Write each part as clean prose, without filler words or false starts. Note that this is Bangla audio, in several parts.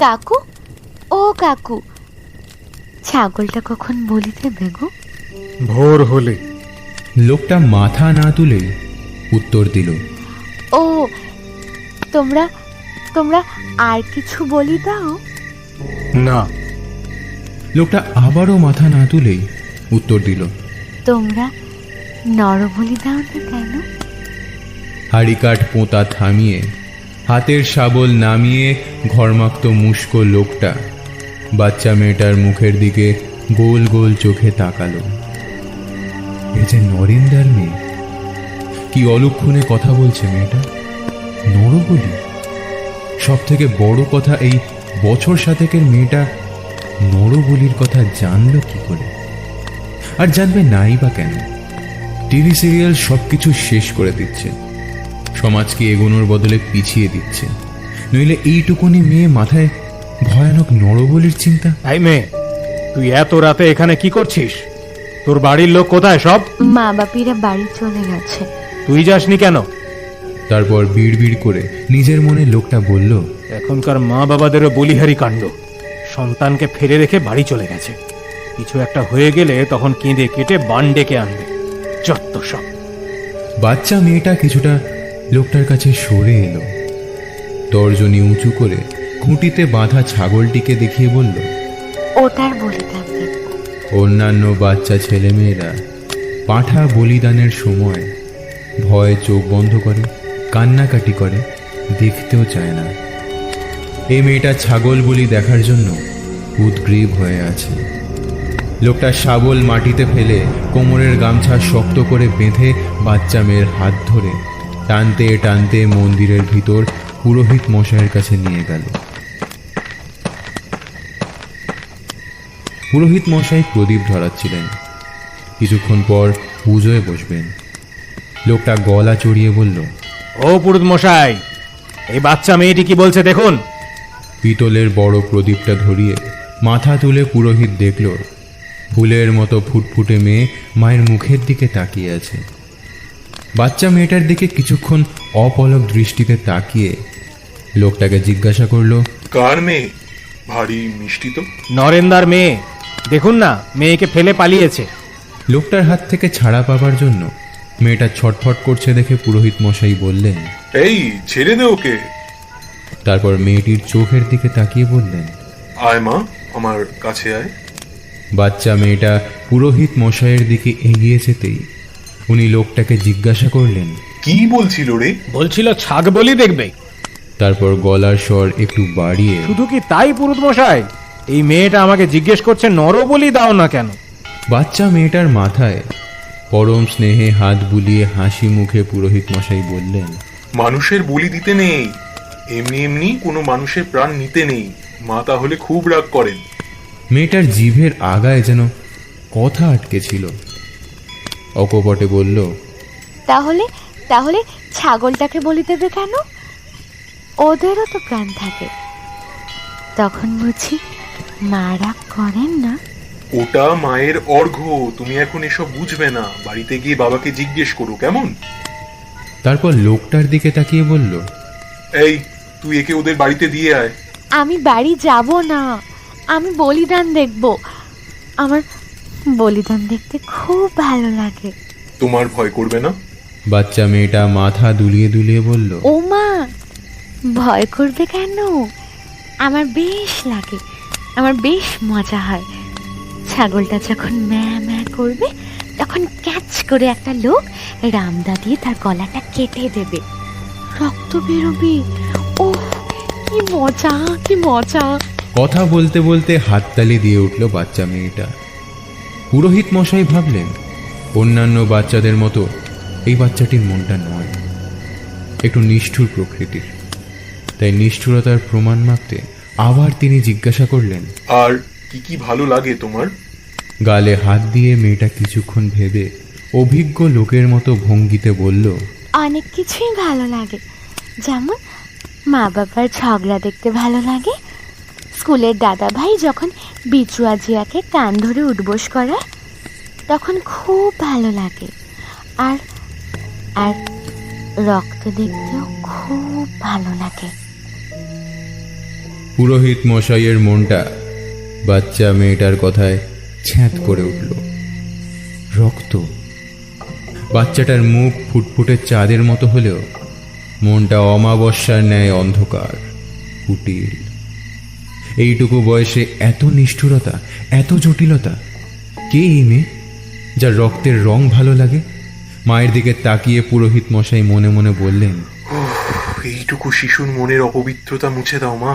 কাকু, ও কাকু, ছাগলটা কখন বলি দেবে গো? ভোর হলে। লোকটা মাথা না তুলেই উত্তর দিল, ও, তোমরা তোমরা আর কিছু বলি দাও? না। লোকটা আবারও মাথা না তুলেই উত্তর দিল, তোমরা নরবলি দাও না কেন? হাড়িকাঠ পোঁতা থামিয়ে হাতের শাবল নামিয়ে ঘরমাক্ত মুষ্ক লোকটা বাচ্চা মেয়েটার মুখের দিকে গোল গোল চোখে তাকালো। এ যে নরেন্দার মেয়ে, কি অলক্ষণে কথা বলছে মেয়েটা। নরবলি, সব থেকে বড় কথা, এই বছর সাতেকের মেয়েটা নরবলির কথা জানলো কি করে? আর জানবে নাই বা কেন? টিভি সিরিয়াল সবকিছু শেষ করে দিচ্ছে, সমাজকে এগোনোর বদলে পিছিয়ে দিচ্ছে। নইলে এইটুকুনি মেয়ে মাথায় ভয়ানক নরবলির চিন্তা। এই মেয়ে, তুই এত রাতে এখানে কি করছিস? তোর বাড়ির লোক কোথায় সব? মা বাপিরা বাড়ি চলে গেছে। তুই যাসনি কেন? তারপর বিড় করে নিজের মনে লোকটা বলল, এখনকার মা বাবাদেরও বলিহারি কাণ্ড। সন্তানকে ফেলে রেখে বাড়ি চলে গেছে। কিছু একটা হয়ে গেলে তখন কেঁদে কেটে বান ডেকে আনবে। যত সব। বাচ্চা মেয়েটা কিছুটা লোকটার কাছে সরে এলো, তর্জনী উঁচু করে খুঁটিতে বাঁধা ছাগলটিকে দেখিয়ে বলল, ওটার বলিদান দেব। অন্যান্য বাচ্চা ছেলেমেয়েরা পাঁঠা বলিদানের সময় ভয়ে চোখ বন্ধ করে, কান্নাকাটি করে, দেখতেও চায় না। এই মেয়েটা ছাগল বলি দেখার জন্য উদ্গ্রীব হয়ে আছে। লোকটা শাবল মাটিতে ফেলে কোমরের গামছা শক্ত করে বেঁধে বাচ্চা মেয়ের হাত ধরে টানতে টানতে মন্দিরের ভিতর পুরোহিত মশাইয়ের কাছে নিয়ে গেল। পুরোহিত মশাই প্রদীপ ধরাচ্ছিলেন। কিছুক্ষণ পর পুজোয় বসবেন। লোকটা গলা চড়িয়ে বলল, ও পুরোহিত মশাই, এই বাচ্চা মেয়েটি কি বলছে দেখুন। পিতলের বড় প্রদীপটা ধরিয়ে মাথা তুলে পুরোহিত দেখল ফুলের মতো ফুটফুটে মেয়ে মায়ের মুখের দিকে তাকিয়ে আছে। বাচ্চা মেয়েটার দিকে কিছুক্ষণ অপলক দৃষ্টিতে তাকিয়ে লোকটাকে জিজ্ঞাসা করলো, কার মেয়ে? ভারী মিষ্টি তো। নরেন্দার মেয়ে। দেখুন না, মেয়েকে ফেলে পালিয়েছে। লোকটার হাত থেকে ছাড়া পাবার জন্য মেয়েটা ছটফট করছে দেখে পুরোহিত মশাই বললেন, এই ছেড়ে দে ওকে। তারপর মেয়েটির চোখের দিকে তাকিয়ে বললেন, আয় মা, আমার কাছে আয়। বাচ্চা মেয়েটা পুরোহিত মশাইয়ের দিকে এগিয়ে যেতেই উনি লোকটাকে জিজ্ঞাসা করলেন, কি বলছিল রে? বলছিল ছাগ বলি দেখবে। তারপর গলার স্বর একটু বাড়িয়ে, শুধু কি তাই পুরোহিত মশাই? এই মেয়েটা আমাকে জিজ্ঞেস করছে নরবলি দাও না কেন। বাচ্চা মেয়েটার মাথায় পরম স্নেহে হাত বুলিয়ে হাসি মুখে পুরোহিত মশাই বললেন, মানুষের বলি দিতে নেই, এমনি এমনি কোনো মানুষের প্রাণ নিতে নেই। মা তাহলে খুব রাগ করেন। মেয়েটার জিভের আগায় যেন কথা আটকে ছিল। অকপটে বলল, তাহলে তাহলে ছাগলটাকে বলি দেবে কেন? ওদেরও তো প্রাণ থাকে। তখন বুঝি মা রাগ করেন না? ওটা মায়ের অর্ঘ্য। তুমি এখন এসব বুঝবে না। বাড়িতে গিয়ে বাবাকে জিজ্ঞেস করো, কেমন? তারপর লোকটার দিকে তাকিয়ে বলল, এই, তুই একে ওদের বাড়িতে দিয়ে আয়। আমি বাড়ি যাব না, আমি বলিদান দেখব। আমার বলিদান দেখতে খুব ভালো লাগে। তোমার ভয় করবে না? বাচ্চা মেয়েটা মাথা দুলিয়ে দুলিয়ে বলল, ও মা, ভয় করবে কেন? আমার বেশ লাগে, আমার বেশ মজা হয়। ছাগলটা যখন ম্যা ম্যা করবে তখন ক্যাচ করে একটা লোক রামদা দিয়ে তার গলাটা কেটে দেবে, রক্ত বেরোবে। ও কি মজা, কি মজা! কথা বলতে বলতে হাততালি দিয়ে উঠল বাচ্চা মেয়েটা। পুরোহিত মশাই ভাবলেন, অন্যান্য বাচ্চাদের মতো এই বাচ্চাটির মনটা নয়, একটু নিষ্ঠুর প্রকৃতির। তাই নিষ্ঠুরতার প্রমাণ মাপতে আবার তিনি জিজ্ঞাসা করলেন, আর কি কি ভালো লাগে তোমার? গালে হাত দিয়ে মেয়েটা কিছুক্ষণ ভেবে অভিজ্ঞ লোকের মতো ভঙ্গিতে বলল, অনেক কিছুই ভালো লাগে। যেমন মা বাবার ঝগড়া দেখতে ভালো লাগে, স্কুলের দাদা ভাই যখন বিচু আজিয়াকে কান ধরে উঠবোস করায় তখন খুব ভালো লাগে। আর আর রক্ত দেখতেও খুব ভালো লাগে। পুরোহিত মশাইয়ের মনটা বাচ্চা মেয়েটার কথায় ছ্যাঁত করে উঠল। রক্ত। বাচ্চাটার মুখ ফুটফুটে চাঁদের মতো হলেও মনটা অমাবস্যার ন্যায় অন্ধকার, কুটিল। এইটুকু বয়সে এত নিষ্ঠুরতা, এত জটিলতা। কে এই মেয়ে যার রক্তের রং ভালো লাগে? মায়ের দিকে তাকিয়ে পুরোহিত মশাই মনে মনে বললেন, এইটুকু শিশুর মনের অপবিত্রতা মুছে দাও মা।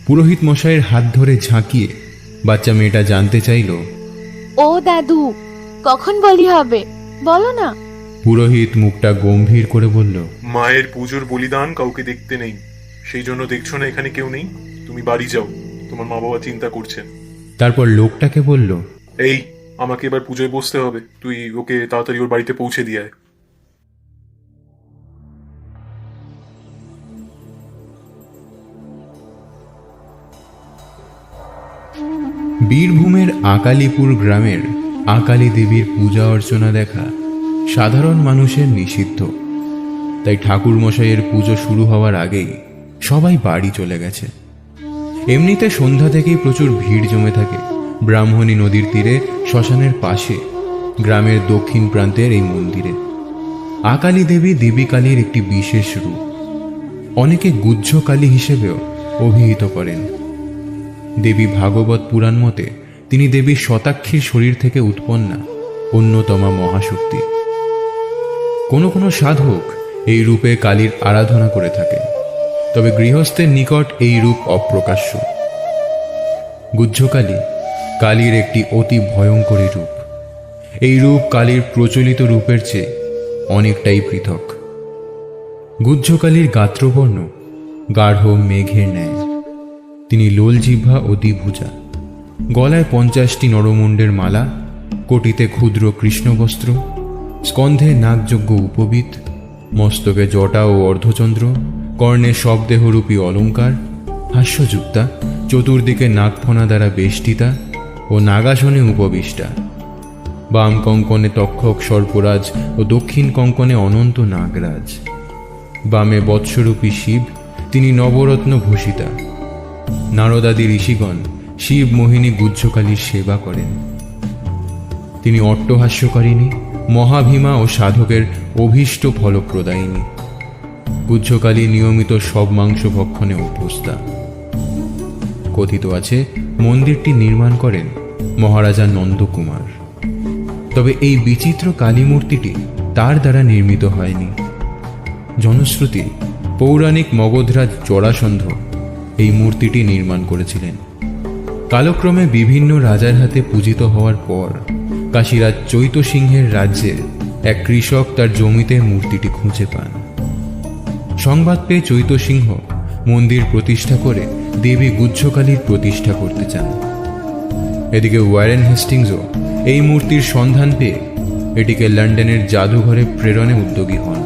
পুরোহিত মশাইয়ের হাত ধরে ঝাঁকিয়ে বাচ্চা মেয়েটা জানতে চাইল, ও দাদু, কখন বলি হবে বলো না। পুরোহিত মুখটা গম্ভীর করে বলল, মায়ের পুজোর বলিদান কাউকে দেখতে নেই, সেই জন্য দেখছো না এখানে কেউ নেই। তুমি বাড়ি যাও, তোমার মা বাবা চিন্তা করছেন। তারপর লোকটাকে বলল, এই, আমাকে এবার পুজোয় বসতে হবে, তুই ওকে তাড়াতাড়ি ওর বাড়িতে পৌঁছে দিয়ে আয়। বীরভূমের আকালিপুর গ্রামের আকালী দেবীর পূজা অর্চনা দেখা সাধারণ মানুষের নিষিদ্ধ। তাই ঠাকুর মশাইয়ের পুজো শুরু হওয়ার আগেই সবাই বাড়ি চলে গেছে। এমনিতে সন্ধ্যা থেকেই প্রচুর ভিড় জমে থাকে ব্রাহ্মণী নদীর তীরে শ্মশানের পাশে গ্রামের দক্ষিণ প্রান্তের এই মন্দিরে। আকালী দেবী দেবী কালীর একটি বিশেষ রূপ, অনেকে গুহ্য কালী হিসেবেও অভিহিত করেন। দেবী ভাগবত পুরাণ মতে তিনি দেবী শতাক্ষীর শরীর থেকে উৎপন্না অন্যতমা মহাশক্তি। কোনো কোনো সাধক এই রূপে কালীর আরাধনা করে থাকেন, তবে গৃহস্থের নিকট এই রূপ অপ্রকাশ্য। গুহ্যকালী কালীর একটি অতি ভয়ঙ্করী রূপ। এই রূপ কালীর প্রচলিত রূপের চেয়ে অনেকটাই পৃথক। গুহ্যকালীর গাত্রবর্ণ গাঢ় মেঘের ন্যায়। তিনি লোল জিহ্বা ও দ্বিভুজা, গলায় 50টি নরমুণ্ডের মালা, কোটিতে ক্ষুদ্র কৃষ্ণবস্ত্র, স্কন্ধে নাগযজ্ঞ উপবীত, মস্তকে জটা ও অর্ধচন্দ্র, কর্ণে শবদেহরূপী অলঙ্কার, হাস্যযুক্তা, চতুর্দিকে নাগফণা দ্বারা বেষ্টিতা ও নাগাসনে উপবিষ্টা। বাম কঙ্কনে তক্ষক সর্পরাজ ও দক্ষিণ কঙ্কনে অনন্ত নাগরাজ। বামে বৎসরূপী শিব, তিনি নবরত্ন ভূষিতা। নারদাদি ঋষিগণ শিব মোহিনী গুহ্যকালীর সেবা করেন। তিনি অট্টহাস্যকারিণী, মহাভীমা ও সাধকের অভীষ্ট ফলপ্রদায়িনী। গুহ্যকালী নিয়মিত সব মাংস ভক্ষণে অভ্যস্তা। কথিত আছে মন্দিরটি নির্মাণ করেন মহারাজা নন্দকুমার। তবে এই বিচিত্র কালী মূর্তিটি তার দ্বারা নির্মিত হয়নি। জনশ্রুতি পৌরাণিক মগধরাজ জরাসন্ধ এই মূর্তিটি নির্মাণ করেছিলেন। কালক্রমে বিভিন্ন রাজার হাতে পূজিত হওয়ার পর কাশীরাজ চৈত সিংহের রাজ্যের এক কৃষক তার জমিতে মূর্তিটি খুঁজে পান। সংবাদ পেয়ে চৈত সিংহ মন্দির প্রতিষ্ঠা করে দেবী গুহ্যকালীর প্রতিষ্ঠা করতে চান। এদিকে ওয়ারেন হেস্টিংসও এই মূর্তির সন্ধান পেয়ে এটিকে লন্ডনের জাদুঘরে প্রেরণে উদ্যোগী হন।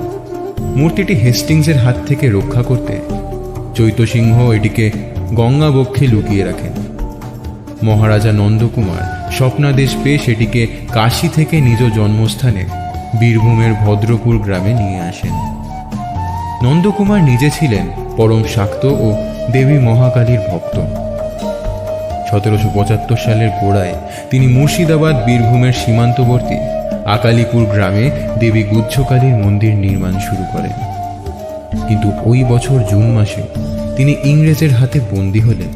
মূর্তিটি হেস্টিংসের হাত থেকে রক্ষা করতে চৈতসিংহ এটিকে গঙ্গা বক্ষে লুকিয়ে রাখেন। মহারাজা নন্দকুমার স্বপ্নাদেশ পেয়ে সেটিকে কাশী থেকে নিজ জন্মস্থানে বীরভূমের ভদ্রপুর গ্রামে নিয়ে আসেন। নন্দকুমার নিজে ছিলেন পরম শাক্ত ও দেবী মহাকালীর ভক্ত। 1775 সালের গোড়ায় তিনি মুর্শিদাবাদ বীরভূমের সীমান্তবর্তী আকালিপুর গ্রামে দেবী গুহ্যকালীর মন্দির নির্মাণ শুরু করেন। কিন্তু ওই বছর জুন মাসে তিনি ইংরেজের হাতে বন্দী হলে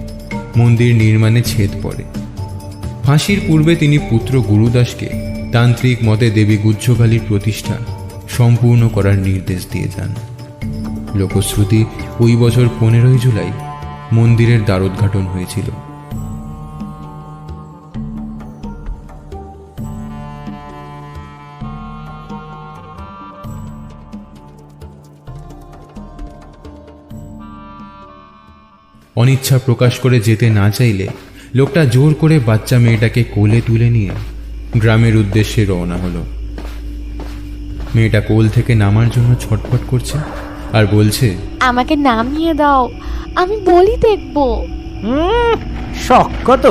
মন্দির নির্মাণে ছেদ পড়ে। ফাঁসির পূর্বে তিনি পুত্র গুরুদাসকে তান্ত্রিক মতে দেবী গুহ্যকালীর প্রতিষ্ঠা সম্পূর্ণ করার নির্দেশ দিয়ে যান। লোকশ্রুতি ওই বছর 15 জুলাই মন্দিরের দ্বারোদ্ঘাটন হয়েছিল। অনিচ্ছা প্রকাশ করে যেতে না চাইলে লোকটা জোর করে বাচ্চা মেয়েটাকে কোলে তুলে নিয়ে গ্রামের উদ্দেশ্যে রওনা হলো। মেয়েটা কোল থেকে নামার জন্য ছটফট করছে আর বলছে, আমাকে নামিয়ে দাও, আমি বলি দেখবো। শখ কত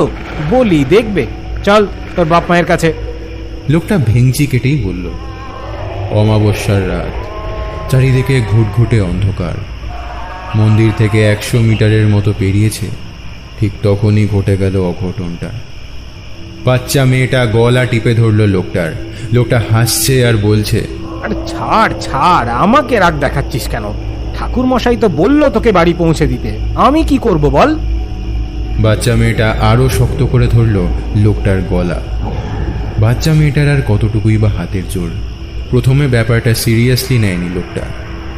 বলি দেখবে, চল তোর বাপ মায়ের কাছে। লোকটা ভেংচি কেটেই বলল। অমাবস্যার রাত, চারিদিকে ঘুটঘুটে অন্ধকার। মন্দির থেকে 100 মিটারের মতো পেরিয়েছে, ঠিক তখনই ঘটে গেল অঘটনটা। বাচ্চা মেয়েটা গলা টিপে ধরল লোকটার। লোকটা হাসছে আর বলছে, আরে ছাড় ছাড়, আমাকে রাগ দেখাচ্ছিস কেন? ঠাকুর মশাই তো বললো তোকে বাড়ি পৌঁছে দিতে, আমি কি করব বল? বাচ্চা মেয়েটা আরো শক্ত করে ধরল লোকটার গলা। বাচ্চা মেয়েটার আর কতটুকুই বা হাতের জোর। প্রথমে ব্যাপারটা সিরিয়াসলি নেয়নি লোকটা,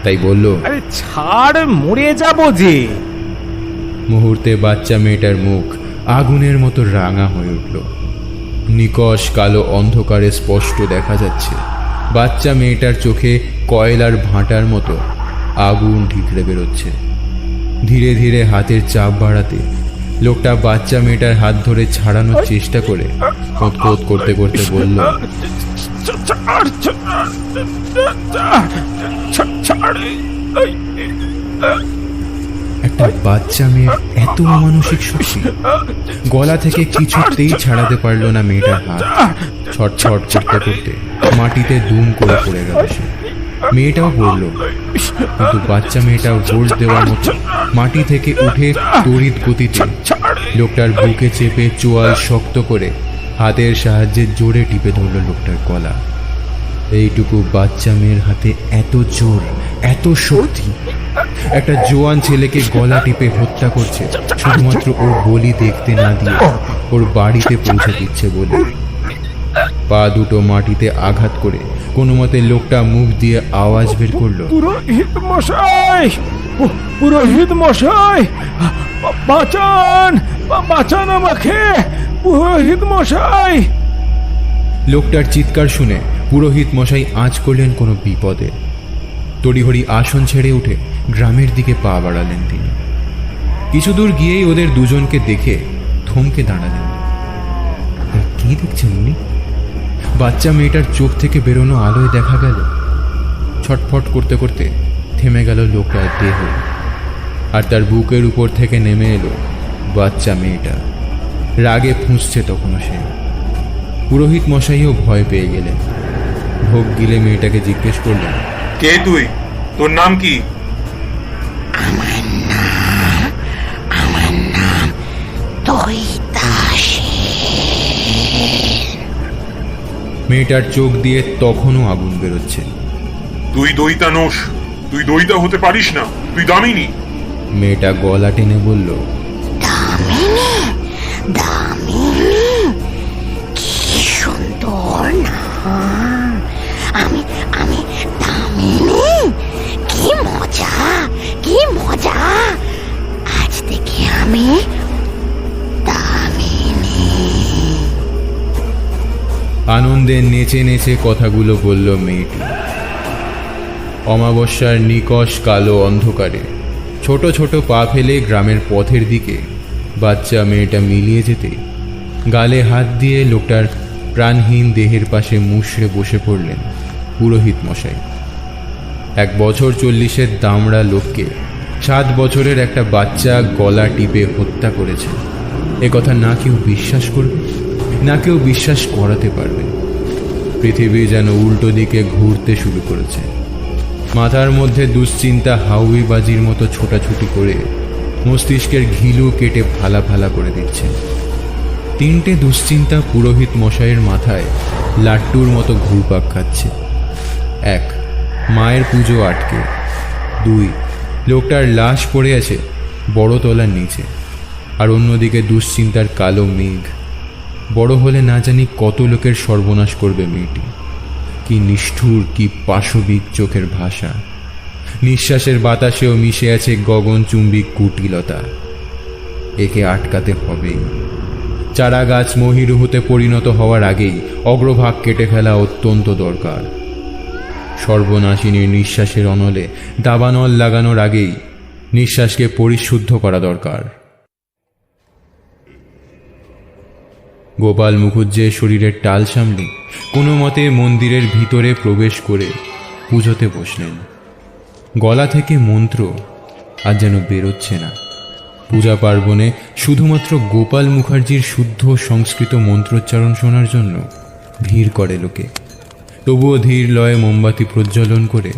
তাই বলল, আরে ছাড়, মরে যাব যে। মুহূর্তে বাচ্চা মেয়েটার মুখ আগুনের মতো রাঙা হয়ে উঠল। নিকষ কালো অন্ধকারে স্পষ্ট দেখা যাচ্ছে বাচ্চা মেয়েটার চোখে কয়লার ভাঁটার মতো আগুন ঠিকরে বেরোচ্ছে। ধীরে ধীরে হাতের চাপ বাড়াতে লোকটা বাচ্চা মেয়েটার হাত ধরে ছাড়ানোর চেষ্টা করে কোঁতকোঁত করতে করতে বলল, একটা বাচ্চা মেয়ের এত অমানসিক শক্তি! গলা থেকে কিছুতেই ছাড়াতে পারল না মেয়েটার হাত। ছটছট করতে করতে মাটিতে দুম করে পড়ে গেল সে। মেয়েটাও পড়ল, কিন্তু বাচ্চা মেয়েটাও জোর দেওয়ার মতো মাটি থেকে উঠে তড়িৎ গতিতে লোকটার বুকে চেপে চোয়াল শক্ত করে হাতের সাহায্যে জোরে টিপে ধরল লোকটার গলা। এইটুকু বাচ্চা মেয়ের হাতে এত জোর, এত শক্তি! একটা জোয়ান ছেলেকে গলা টিপে হত্যা করছে শুধুমাত্র ওর বলি দেখতে না দিয়ে ওর বাড়িতে পৌঁছে দিচ্ছে বলে। পা দুটো মাটিতে আঘাত করে কোনো মতে লোকটা মুখ দিয়ে আওয়াজ বের করলো, পুরোহিত মশাই, পুরোহিত মশাই, বাঁচান, বাঁচান আমাকে, পুরোহিত মশাই। লোকটার চিৎকার শুনে পুরোহিত মশাই আঁচ করলেন কোনো বিপদে। তড়িঘড়ি আসন ছেড়ে উঠে গ্রামের দিকে পা বাড়ালেন তিনি। কিছু দূর গিয়েই ওদের দুজনকে দেখে থমকে দাঁড়ালেন। কি দেখছেন উনি? বাচ্চা মেয়েটার চোখ থেকে বেরোনো আলোয় দেখা গেল ছটফট করতে করতে থেমে গেল লোকটার দেহ, আর তার বুকের উপর থেকে নেমে এলো বাচ্চা মেয়েটা। রাগে ফুঁসছে তখনও সে। পুরোহিত মশাইও ভয় পেয়ে গেলেন। ঢোক গিলে মেয়েটাকে জিজ্ঞেস করলেন, কে তুই? তোর নাম কি? আমার নাম দৈতাসী। মেয়েটার চোখ দিয়ে তখনও আগুন বেরোচ্ছে। তুই দইতা নোস, তুই দইতা হতে পারিস না, তুই দামিনী। মেয়েটা গলা টেনে বলল, দামিনী, দামিনী, কি সুন্দর নাম। আমি আমি দামিনী, কি মজা, কি মজা। আজ থেকে আমি দামিনী। আনন্দে নেচে নেচে কথাগুলো বলল মেয়েটি। অমাবস্যার নিকষ কালো অন্ধকারে ছোট ছোট পা ফেলে গ্রামের পথের দিকে বাচ্চা মেয়েটা মিলিয়ে যেতে গালে হাত দিয়ে লোকটার প্রাণহীন দেহের পাশে মুষড়ে বসে পড়লেন পুরোহিত মশাই। 1 বছর 40-এর দামড়া লোককে 7 বছরের একটা বাচ্চা গলা টিপে হত্যা করেছে, এ কথা না কেউ বিশ্বাস করবে, না কেউ বিশ্বাস করাতে পারবে। পৃথিবী যেন উল্টো দিকে ঘুরতে শুরু করেছে। মাথার মধ্যে দুশ্চিন্তা হাউইবাজির মতো ছোটাছুটি করে মস্তিষ্কের ঘিলু কেটে ফালা ফালা করে দিচ্ছে। 3টে দুশ্চিন্তা পুরোহিত মশাইয়ের মাথায় লাট্টুর মতো ঘুরপাক খাচ্ছে। 1, মায়ের পুজো আটকে। 2, লোকটার লাশ পড়ে আছে বড়তলার নিচে। আর অন্যদিকে দুশ্চিন্তার কালো মেঘ। বড় হলে না জানি কত লোকের সর্বনাশ করবে মেয়েটি। কি নিষ্ঠুর, কি পাশবিক চোখের ভাষা। নিঃশ্বাসের বাতাসেও মিশে আছে গগনচুম্বী কুটিলতা। একে আটকাতে হবেই। চারা গাছ মহিরুহতে পরিণত হওয়ার আগেই অগ্রভাগ কেটে ফেলা অত্যন্ত দরকার। সর্বনাশিনীর নিঃশ্বাসের অনলে দাবানল লাগানোর আগেই নিঃশ্বাসকে পরিশুদ্ধ করা দরকার। গোপাল মুখুজ্জে শরীরের টাল সামলে কোনো মতে মন্দিরের ভিতরে প্রবেশ করে পুজোতে বসলেন। গলা থেকে মন্ত্র আর যেন বেরোচ্ছে না। পূজা পার্বণে শুধুমাত্র গোপাল মুখার্জির শুদ্ধ সংস্কৃত মন্ত্রোচ্চারণ শোনার জন্য ভিড় করে লোকে। তবুও ধীর লয়ে মোমবাতি প্রজ্বলন করে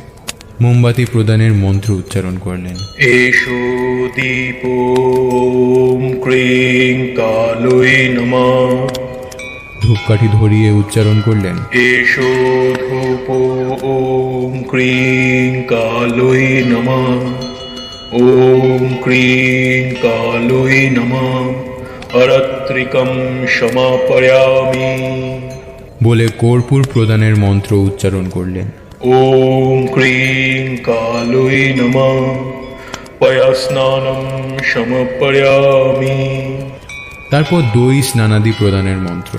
মোমবাতি প্রদানের মন্ত্র উচ্চারণ করলেন। এষো দীপো ওম ক্রিং কালোয় নমঃ। ধূপকাঠি ধরিয়ে উচ্চারণ করলেন। এষো ধূপ ওম ক্রিং কালোয় নমঃ। ওম ক্রিং কালোয় নমঃ। অরত্রিকম সমাপয়ামি। বলে কর্পূর প্রদানের মন্ত্র উচ্চারণ করলেন। ওম ক্রিং কালোয় নমঃ। পয়স্নানম সমপয়ামি। তারপর দই স্নানাদি প্রদানের মন্ত্র।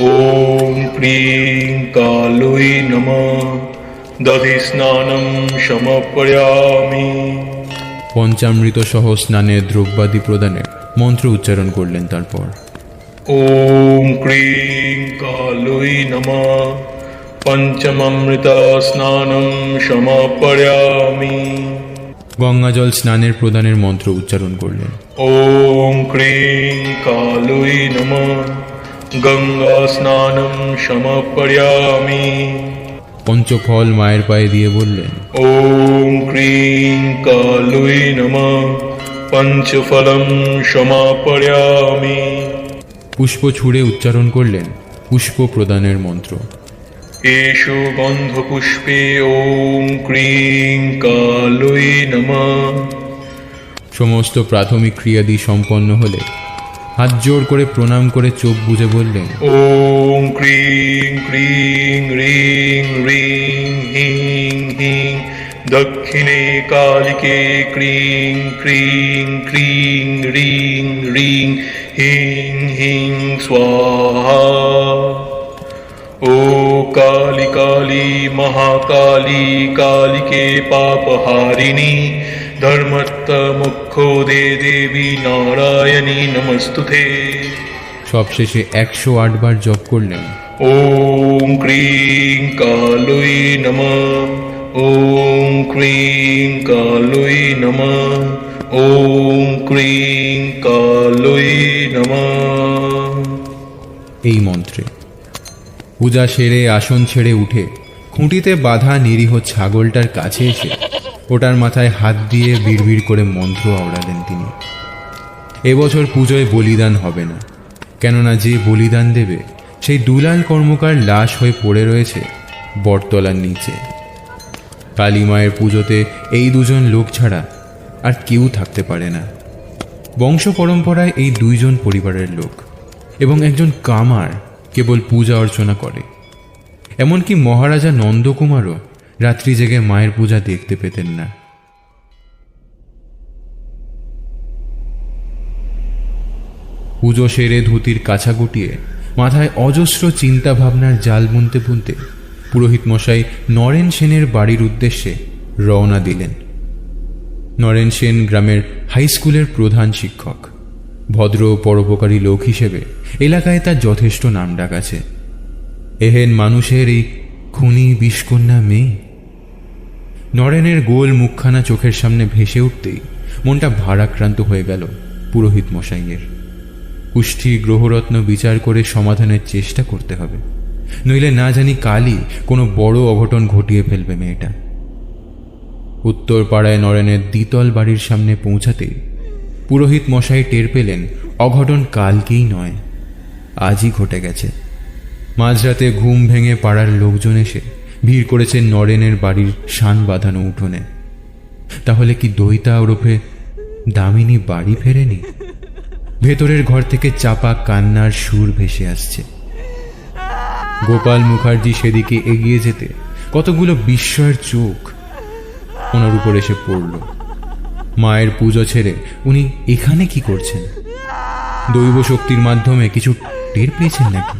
ওম ক্রিং কালোয় নমঃ। দধি স্নানম সমপয়ামি। পঞ্চামৃত সহ স্নানের দ্রব্যাদি প্রদানের মন্ত্র উচ্চারণ করলেন। তারপর ওম ক্রিং কালোয় নমঃ। পঞ্চমমৃত স্নানম সমপয়ামি। গঙ্গাজল স্নানের প্রদানের মন্ত্র উচ্চারণ করলেন। ওম ক্রিং কালোয় নমঃ। গঙ্গা স্নানম সমপয়ামি। পঞ্চফল মায়ের পায়ে দিয়ে বললেন। ওম ক্রিং কালোয় নমঃ। পঞ্চফলম সমাপয়ামি। পুষ্প ছুঁড়ে উচ্চারণ করলেন পুষ্প প্রদানের মন্ত্র। এষো গন্ধপুষ্পে ওম ক্রিং কালোয় নমঃ। সমস্ত প্রাথমিক ক্রিয়াদি সম্পন্ন হলে হাত জোড় করে প্রণাম করে চোখ বুজে বললেন। ওম ক্রিং ক্রিং রিং রিং হিং হিং দক্ষিণে কালিকে ক্রিং ক্রিং ক্রিং রিং রিং হিং হিং স্বাহা। ও কালী কালী মহাকালী কালিকে পাপহারিণী ধর্মত্ব মুখ্যদে দেবী নারায়ণী নমস্তুতে। সবশেষে 108 বার জপ করলেন। ওম ক্রিং কালোয় নমঃ। ওম ক্রিং কালোয় নমঃ। ওম ক্রিং কালোয় নমঃ। এই মন্ত্রে পূজা সেরে আসন ছেড়ে উঠে খুঁটিতে বাঁধা নিরীহ ছাগলটার কাছে এসে ওটার মাথায় হাত দিয়ে বিড়বিড় করে মন্ত্র আওড়ালেন তিনি। এবছর পুজোয় বলিদান হবে না, কেননা যে বলিদান দেবে সেই দুলাল কর্মকার লাশ হয়ে পড়ে রয়েছে বটতলার নিচে। কালী মায়ের পুজোতে এই দুজন লোক ছাড়া আর কেউ থাকতে পারে না। বংশ পরম্পরায় এই দুইজন পরিবারের লোক এবং একজন কামার কেবল পূজা অর্চনা করে। এমনকি মহারাজা নন্দকুমারও রাত্রি জেগে মায়ের পূজা দেখতে পেতেন না। পুজো সেরে ধুতির কাছা গুটিয়ে মাথায় অজস্র চিন্তা ভাবনার জাল বুনতে বুনতে পুরোহিত মশাই নরেন সেনের বাড়ির উদ্দেশ্যে রওনা দিলেন। নরেন সেন গ্রামের হাই স্কুলের প্রধান শিক্ষক। ভদ্র পরোপকারী লোক হিসেবে এলাকায় তার যথেষ্ট নামডাক আছে। এহেন মানুষের এই খুনি বিষকন্যা মেয়ে। নরেনের গোল মুখখানা চোখের সামনে ভেসে উঠতেই মনটা ভারাক্রান্ত হয়ে গেল পুরোহিত মশাইয়ের। কুষ্ঠি গ্রহরত্ন বিচার করে সমাধানের চেষ্টা করতে হবে, নইলে না জানি কালই কোনো বড় অঘটন ঘটিয়ে ফেলবে মেয়েটা। উত্তর পাড়ায় নরেনের দ্বিতল বাড়ির সামনে পৌঁছাতেই পুরোহিত মশাই টের পেলেন অঘটন কালকেই নয়, আজই ঘটে গেছে। মাঝরাতে ঘুম ভেঙে পাড়ার লোকজন এসে ভিড় করেছে নরেনের বাড়ির শান বাঁধানো উঠোনে। তাহলে কি দইতা ওরফে দামিনী বাড়ি ফেরেনি? ভেতরের ঘর থেকে চাপা কান্নার সুর ভেসে আসছে। গোপাল মুখার্জি সেদিকে এগিয়ে যেতে কতগুলো বিস্ময়ের চোখ ওনার উপর এসে পড়ল। মায়ের পুজো ছেড়ে উনি এখানে কি করছেন? দৈব শক্তির মাধ্যমে কিছু টের পেয়েছেন নাকি?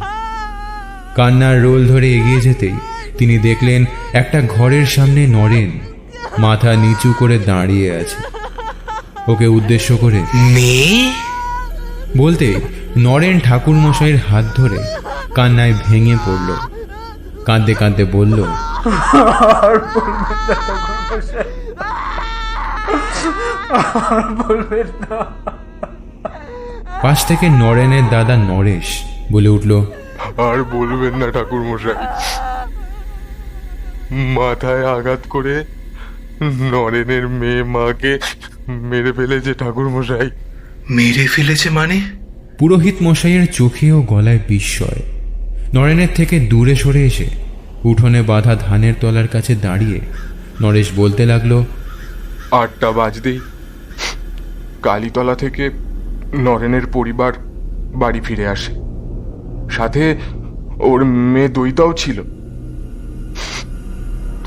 কান্নার রোল ধরে এগিয়ে যেতেই তিনি দেখলেন একটা ঘরের সামনে নরেন মাথা নিচু করে দাঁড়িয়ে আছে। ওকে উদ্দেশ্য করে মেয়ে বলতে নরেন ঠাকুর মশাইয়ের হাত ধরে কান্নায় ভেঙে পড়ল। কাঁদতে কাঁদতে বলল, পাশ থেকে নরেনের দাদা নরেশ বলে উঠল, আর বলবেন না ঠাকুর মশাই, মাথায় আঘাত করে নরেনের মেয়ে মাকে মেরে ফেলেছে ঠাকুর মশাই। মেরে ফেলেছে মানে? পুরোহিত মশাইয়ের চোখে ও গলায় বিস্ময়। নরেনের থেকে দূরে সরে এসে উঠোনে বাঁধা ধানের তলার কাছে দাঁড়িয়ে নরেশ বলতে লাগলো, 8টা বাজতেই কালীতলা থেকে নরেনের পরিবার বাড়ি ফিরে আসে, সাথে ওর মেয়ে দইতাও ছিল।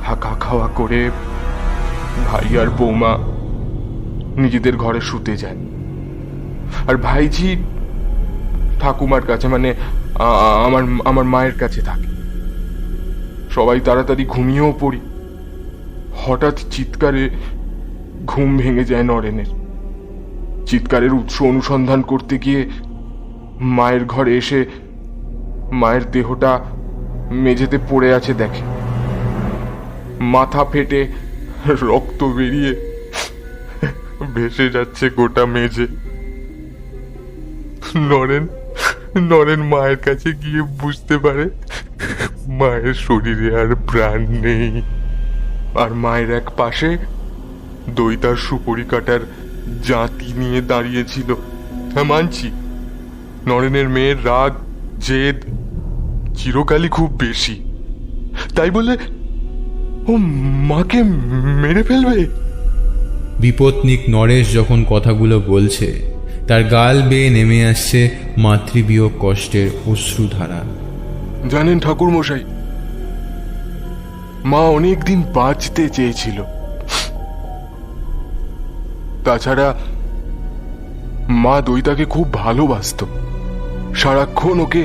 থাকা খাওয়া করে ভাই আর বৌমা নিজেদের ঘরে শুতে যায়, আর ভাইঝি ঠাকুমার কাছে, মানে আমার মায়ের কাছে থাকে। সবাই তাড়াতাড়ি ঘুমিয়েও পড়ি। হঠাৎ চিৎকারে ঘুম ভেঙে যায় নরেনের। চিৎকারের উৎস অনুসন্ধান করতে গিয়ে মায়ের ঘরে এসে মায়ের দেহটা মেঝেতে পড়ে আছে দেখে। মাথা ফেটে রক্ত বেরিয়ে ভেসে যাচ্ছে গোটা মেঝে। নরেন মায়ের কাছে গিয়ে বুঝতে পারে মায়ের শরীরে আর প্রাণ নেই, আর মায়ের এক পাশে দইতার সুপরি কাটার জাঁতি নিয়ে দাঁড়িয়েছিল। হ্যাঁ, মানছি নরেনের মেয়ের রাগ জেদ চিরকালই খুব বেশি, তাই বলে ও মাকে মেরে ফেলবে? বিপত্নিক নরেশ যখন কথাগুলো বলছে তার গাল বেয়ে নেমে আসছে মাতৃবিয়োগ কষ্টের অশ্রুধারা। জানেন ঠাকুর মশাই, মা অনেকদিন বাঁচতে চেয়েছিল। তাছাড়া মা দইতাকে খুব ভালোবাসতো, সারাক্ষণ ওকে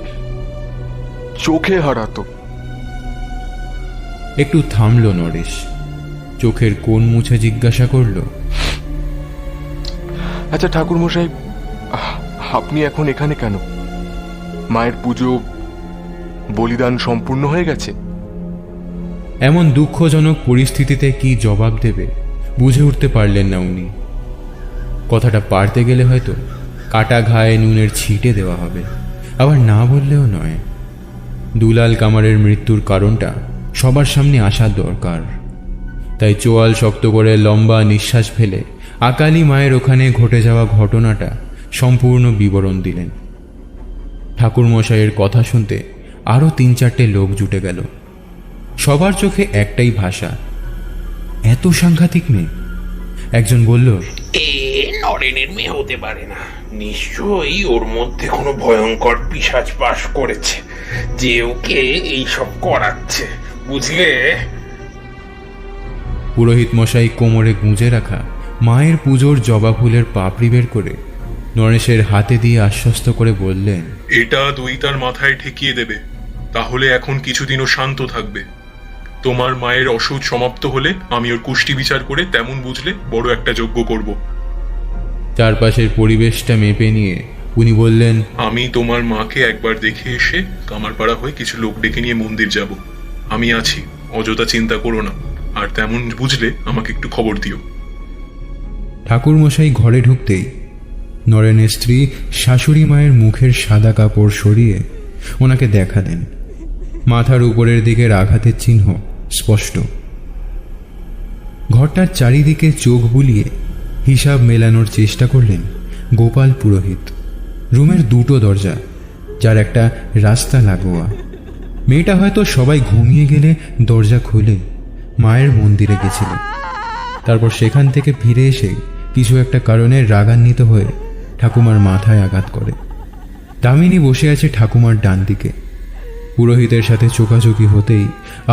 চোখে হারাতো। একটু থামলো নরেশ, চোখের কোণ মুছে জিজ্ঞাসা করলো, আচ্ছা ঠাকুর মশাই, আপনি এখন এখানে কেন? মায়ের পুজো বলিদান সম্পূর্ণ হয়ে গেছে? এমন দুঃখজনক পরিস্থিতিতে কি জবাব দেবে বুঝে উঠতে পারলেন না উনি। কথাটা পারতে গেলে হয়তো কাটা ঘায়ে নুনের ছিটে দেওয়া হবে, আবার না বললেও নয়। দুলাল কামারের মৃত্যুর কারণটা সবার সামনে আসা দরকার। তাই চোয়াল শক্ত করে লম্বা নিঃশ্বাস ফেলে আকালি মায়ের ওখানে ঘটে যাওয়া ঘটনাটা সম্পূর্ণ বিবরণ দিলেন। ঠাকুরমশাইয়ের কথা শুনতে আরও 3-4টে লোক জুটে গেল। সবার চোখে একটাই ভাষা, এত সাংঘাতিক মেয়ে। একজন বলল, এ নরেনের মেয়ে হতে পারে না, নিশ্চয়ই ওর মধ্যে কোনো ভয়ঙ্কর পিশাচ বাস করেছে যে ওকে এইসব করাচ্ছে, বুঝলে? পুরোহিত মশাই কোমরে গুঁজে রাখা মায়ের পুজোর জবা ফুলের পাপড়ি বের করে নরেশের হাতে দিয়ে আশ্বস্ত করে বললেন, এটা দইতার মাথায় ঠেকিয়ে দেবে, তাহলে এখন কিছুদিনও শান্ত থাকবে। তোমার মায়ের অসুখ সমাপ্ত হলে আমি ওর কুষ্টি বিচার করে তেমন বুঝলে বড় একটা যজ্ঞ করব। চারপাশের পরিবেশটা মেপে নিয়ে উনি বললেন, আমি তোমার মাকে একবার দেখে এসে কামারপাড়া হয়ে কিছু লোক ডেকে নিয়ে মন্দির যাব। আমি আছি, অযথা চিন্তা করো না, আর তেমন বুঝলে আমাকে একটু খবর দিও। ঠাকুরমশাই ঘরে ঢুকতেই নরেনের স্ত্রী শাশুড়ি মায়ের মুখের সাদা কাপড় সরিয়ে ওনাকে দেখা দেন। মাথার উপরের দিকের আঘাতের চিহ্ন স্পষ্ট। ঘরটার চারিদিকে চোখ বুলিয়ে হিসাব মেলানোর চেষ্টা করলেন গোপাল পুরোহিত। রুমের 2টো দরজা, যার একটা রাস্তা লাগোয়া। মেয়েটা হয়তো সবাই ঘুমিয়ে গেলে দরজা খুলে মায়ের মন্দিরে গেছিল। তারপর সেখান থেকে ফিরে এসে কিছু একটা কারণে রাগান্বিত হয়ে ঠাকুমার মাথায় আঘাত করে। দামিনী বসে আছে ঠাকুমার ডান দিকে। পুরোহিতের সাথে চোখাচোখি হতেই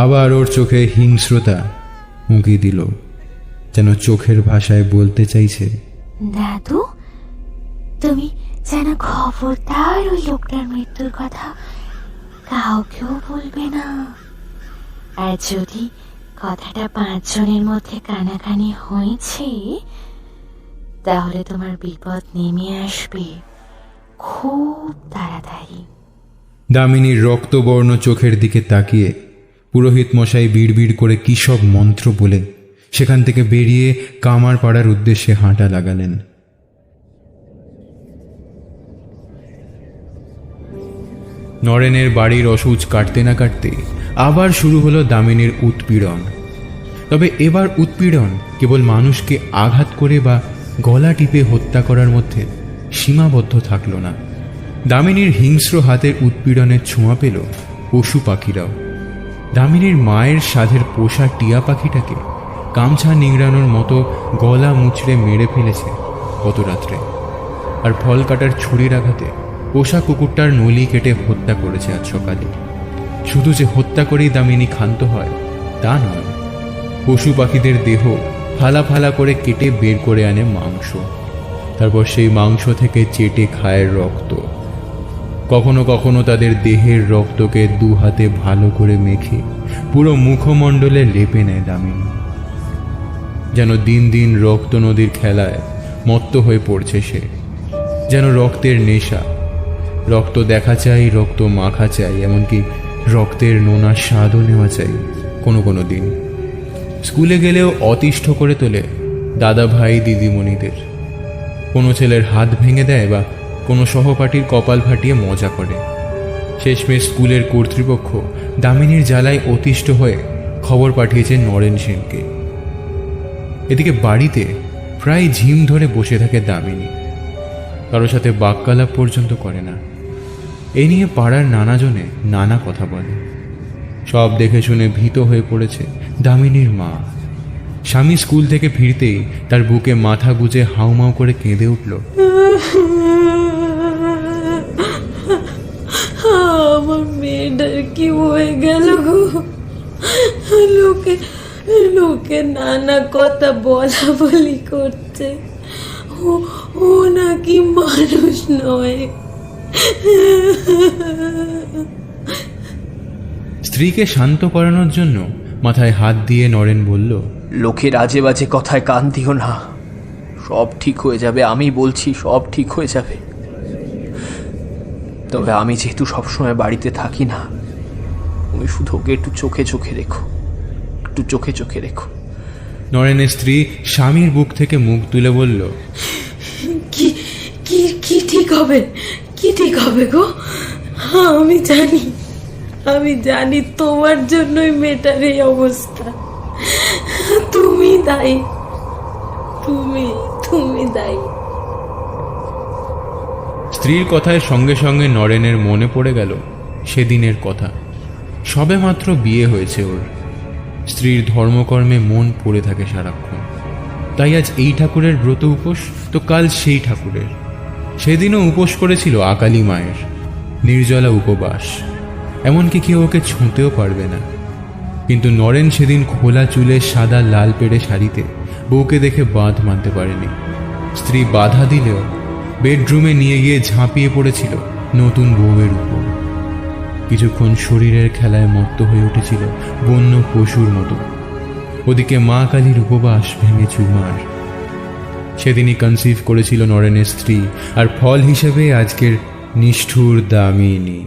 আবার ওর চোখে হিংস্রতা উঁকি দিল, যেন চোখের ভাষায় বলতে চাইছে, দাদু, তুমি যেন খবরদার ওই লোকটার মৃত্যুর কথা কাউকেও বলবে না। আর যদি কথাটা 5 জনের মধ্যে কানাকানি হয়েছে, তাহলে তোমার বিপদ নেমে আসবে খুব তাড়াতাড়ি। দামিনীর রক্তবর্ণ চোখের দিকে তাকিয়ে পুরোহিত মশাই বিড়বিড় করে কী সব মন্ত্র বলে সেখান থেকে বেরিয়ে কামার পাড়ার উদ্দেশ্যে হাঁটা লাগালেন। নরেনের বাড়ির অসুচ কাটতে না কাটতে আবার শুরু হলো দামিনীর উৎপীড়ন। তবে এবার উৎপীড়ন কেবল মানুষকে আঘাত করে বা গলা টিপে হত্যা করার মধ্যে সীমাবদ্ধ থাকল না। দামিনীর হিংস্র হাতের উৎপীড়নের ছোঁয়া পেল পশু পাখিরাও। দামিনীর মায়ের সাধের পোষা টিয়া পাখিটাকে গামছা নিংড়ানোর মতো গলা মুচড়ে মেরে ফেলেছে গত রাত্রে, আর ফল কাটার ছুরির আঘাতে পোষা কুকুরটার নলি কেটে হত্যা করেছে আজ সকালে। শুধু যে হত্যা করেই দামিনী ক্ষান্ত হয় তা নয়, পশু পাখিদের দেহ ফালা ফালা করে কেটে বের করে আনে মাংস, তারপর সেই মাংস থেকে চেটে খায় রক্ত। কখনো কখনো তাদের দেহের রক্তকে দু হাতে ভালো করে মেখে পুরো মুখমণ্ডলে লেপে নেয় দামিনী। যেন দিন দিন রক্ত নদীর খেলায় মত্ত হয়ে পড়ছে সে, যেন রক্তের নেশা। রক্ত দেখা চাই, রক্ত মাখা চাই, এমনকি রক্তের নোনা স্বাদও নেওয়া চাই কোনো কোনো দিন। স্কুলে গেলেও অতিষ্ঠ করে তোলে দাদা ভাই দিদিমণিদের। কোনো ছেলের হাত ভেঙে দেয় বা কোনো সহপাঠীর কপাল ফাটিয়ে মজা করে। শেষমেশ স্কুলের কর্তৃপক্ষ দামিনীর জ্বালায় অতিষ্ঠ হয়ে খবর পাঠিয়েছে নরেন সেনকে। এদিকে বাড়িতে প্রায় ঝিম ধরে বসে থাকে দামিনী, কারোর সাথে বাক্যালাপ পর্যন্ত করে না। এ নিয়ে পাড়ার নানাজনে নানা কথা বলে। সব দেখে শুনে ভীত হয়ে পড়েছে দামিনীর মা। স্বামী স্কুল থেকে ফিরতেই তার বুকে মাথা গুজে হাউমাউ করে কেঁদে উঠল। আমার মেয়েটার কি হয়ে গেল গো? লোকে লোকে নানা কথা বলা বলি করছে, ও নাকি মানুষ নয়। স্ত্রীকে শান্ত করানোর জন্য মাথায় হাত দিয়ে নরেন বলল, লোকের আজে বাজে কথায় কান দিও না, সব ঠিক হয়ে যাবে, আমি বলছি সব ঠিক হয়ে যাবে। তবে আমি যেহেতু সবসময় বাড়িতে থাকি না, তুমি শুধু ওকে একটু চোখে চোখে রেখো, একটু চোখে চোখে রেখো। নরেনের স্ত্রী স্বামীর বুক থেকে মুখ তুলে বলল, কি কি কি ঠিক হবে, কি ঠিক হবে গো? আমি জানি তোমার জন্যই মেয়েটার এই অবস্থা। তুমি দায়ী, তুমি দায়ী। স্ত্রীর কথায় সঙ্গে সঙ্গে নরেনের মনে পড়ে গেল সেদিনের কথা। সবে মাত্র বিয়ে হয়েছে ওর। স্ত্রীর ধর্মকর্মে মন পড়ে থাকে সারাক্ষণ। তাই আজ এই ঠাকুরের ব্রত উপোস, তো কাল সেই ঠাকুরের। সেদিনও উপোস করেছিল আকালী মায়ের, নির্জলা উপবাস। এমনকি কেউ ওকে ছুঁতেও পারবে না। কিন্তু নরেন সেদিন খোলা চুলে সাদা লাল পেড়ে শাড়িতে বউকে দেখে বাঁধ মানতে পারেনি। স্ত্রী বাধা দিলেও বেডরুমে নিয়ে গিয়ে ঝাঁপিয়ে পড়েছিল নতুন বউয়ের উপর। কিছুক্ষণ শরীরের খেলায় মত্ত হয়ে উঠেছিল বন্য পশুর মতো। ওদিকে মা কালীর উপবাস ভেঙে চুরমার। সেদিনই কনসিভ করেছিল নরেনের স্ত্রী, আর ফল হিসেবে আজকের নিষ্ঠুর দামিনী।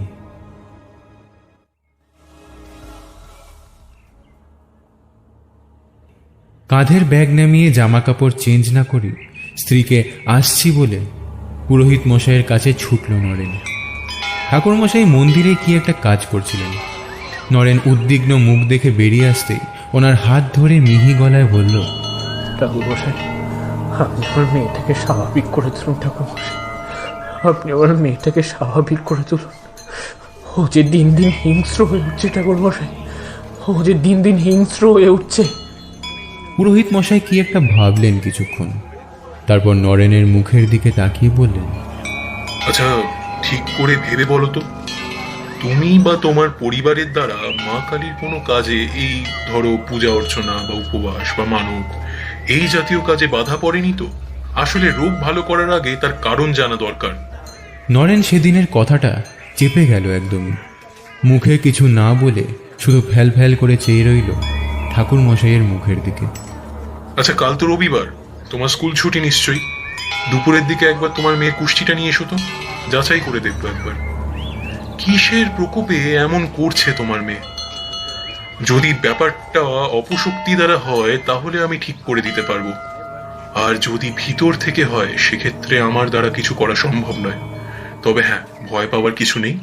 কাঁধের ব্যাগ নামিয়ে জামা কাপড় চেঞ্জ না করি স্ত্রীকে আসছি বলে পুরোহিত মশাইয়ের কাছে ছুটল নরেন। ঠাকুর মশাই মন্দিরে কি একটা কাজ করছিলেন। নরেন উদ্বিগ্ন মুখ দেখে বেরিয়ে আসতেই ওনার হাত ধরে মিহি গলায় বলল, ঠাকুরমশাই, আপনি আমার মেয়েটাকে স্বাভাবিক করে তুলুন। ঠাকুরমশাই, আপনি আমার মেয়েটাকে স্বাভাবিক করে তুলুন। ও যে দিন দিন হিংস্র হয়ে উঠছে ঠাকুরমশাই, ও যে দিন দিন হিংস্র হয়ে উঠছে। পুরোহিত মশাই কি একটা ভাবলেন কিছুক্ষণ, তারপর নরেনের মুখের দিকে তাকিয়ে বললেন, আচ্ছা, ঠিক করে ভেবে বলো তো, তুমি বা তোমার পরিবারের দ্বারা মা কালীর কোনো কাজে, এই ধরো পূজা অর্চনা বা উপবাস বা মানত, এই জাতীয় কাজে বাধা পড়েনি তো? আসলে রোগ ভালো করার আগে তার কারণ জানা দরকার। নরেন সেদিনের কথাটা চেপে গেল একদমই। মুখে কিছু না বলে শুধু ফ্যাল ফ্যাল করে চেয়ে রইল ঠাকুর মশাইয়ের মুখের দিকে। আচ্ছা, কাল তো রবিবার, তোমার স্কুল ছুটি নিশ্চয়ই। দুপুরের দিকে একবার তোমার মেয়ের কুষ্টিটা নিয়ে এসো তো, যাচাই করে দেখবো একবার কিসের প্রকোপে এমন করছে তোমার মেয়ে। যদি ব্যাপারটা অপশক্তি দ্বারা হয় তাহলে আমি ঠিক করে দিতে পারবো, আর যদি ভিতর থেকে হয় সেক্ষেত্রে আমার দ্বারা কিছু করা সম্ভব নয়। তবে হ্যাঁ, ভয় পাওয়ার কিছু নেই।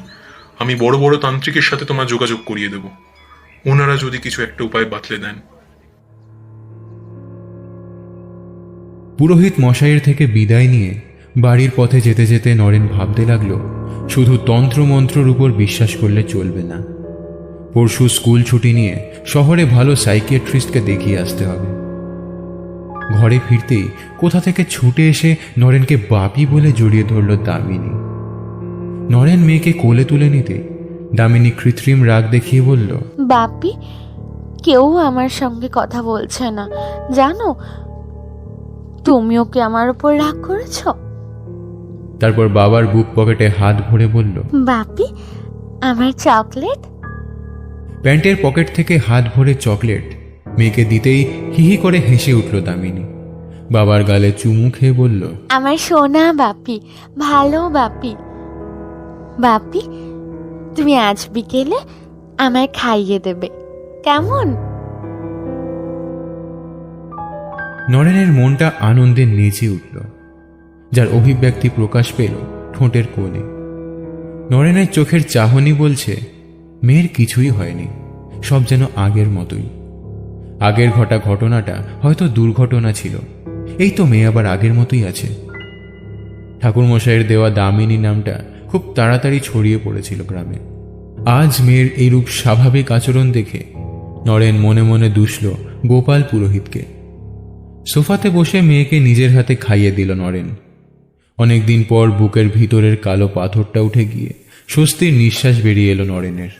আমি বড় বড় তান্ত্রিকের সাথে তোমার যোগাযোগ করিয়ে দেব, ওনারা যদি কিছু একটা উপায় বাতলে দেন। পুরোহিত মশাইয়ের থেকে বিদায় নিয়ে বাড়ির পথে যেতে যেতে নরেন ভাবতে লাগলো শুধু তন্ত্রমন্ত্রর উপর বিশ্বাস করলে চলবে না। পরশু স্কুল ছুটি নিয়ে শহরে ভালো সাইকিয়াট্রিস্টকে দেখিয়ে আসতে হবে। ঘরে ফিরতেই কোথা থেকে ছুটে এসে নরেনকে বাপি বলে জড়িয়ে ধরল দামিনী। নরেন মেয়েকে কোলে তুলে নিতে দামিনী কৃত্রিম রাগ দেখিয়ে বলল, বাপি, কেউ আমার সঙ্গে কথা বলছে না জানো? তুমিও কি আমার উপর রাগ করেছ? তারপর বাবার বুক পকেটে হাত ভরে বলল, বাপি, আমার চকলেট। প্যান্টের পকেট থেকে হাত ভরে চকলেট মেয়েকে দিতেই হিহি করে হেসে উঠল দামিনী। বাবার গালে চুমু খেয়ে বলল, আমার সোনা বাপি, ভালো বাপি। বাপি, তুমি আজ বিকেলে আমায় খাইয়ে দেবে, কেমন? নরেনের মনটা আনন্দে নেচে উঠল, যার অভিব্যক্তি প্রকাশ পেল ঠোঁটের কোণে। নরেনের চোখের চাহনি বলছে মেয়ের কিছুই হয়নি, সব যেন আগের মতোই। আগের ঘটা ঘটনাটা হয়তো দুর্ঘটনা ছিল, এই তো মেয়ে আবার আগের মতোই আছে। ঠাকুরমশাইয়ের দেওয়া দামিনী নামটা খুব তাড়াতাড়ি ছড়িয়ে পড়েছিল গ্রামে। আজ মেয়ের এইরূপ স্বাভাবিক আচরণ দেখে নরেন মনে মনে দুষল গোপাল পুরোহিতকে। সোফাতে বসে মেয়েকে নিজের হাতে খাইয়ে দিল নরেন। অনেকদিন পর বুকের ভিতরের কালো পাথরটা উঠে গিয়ে স্বস্তির নিঃশ্বাস বেরিয়ে এলো নরেনের।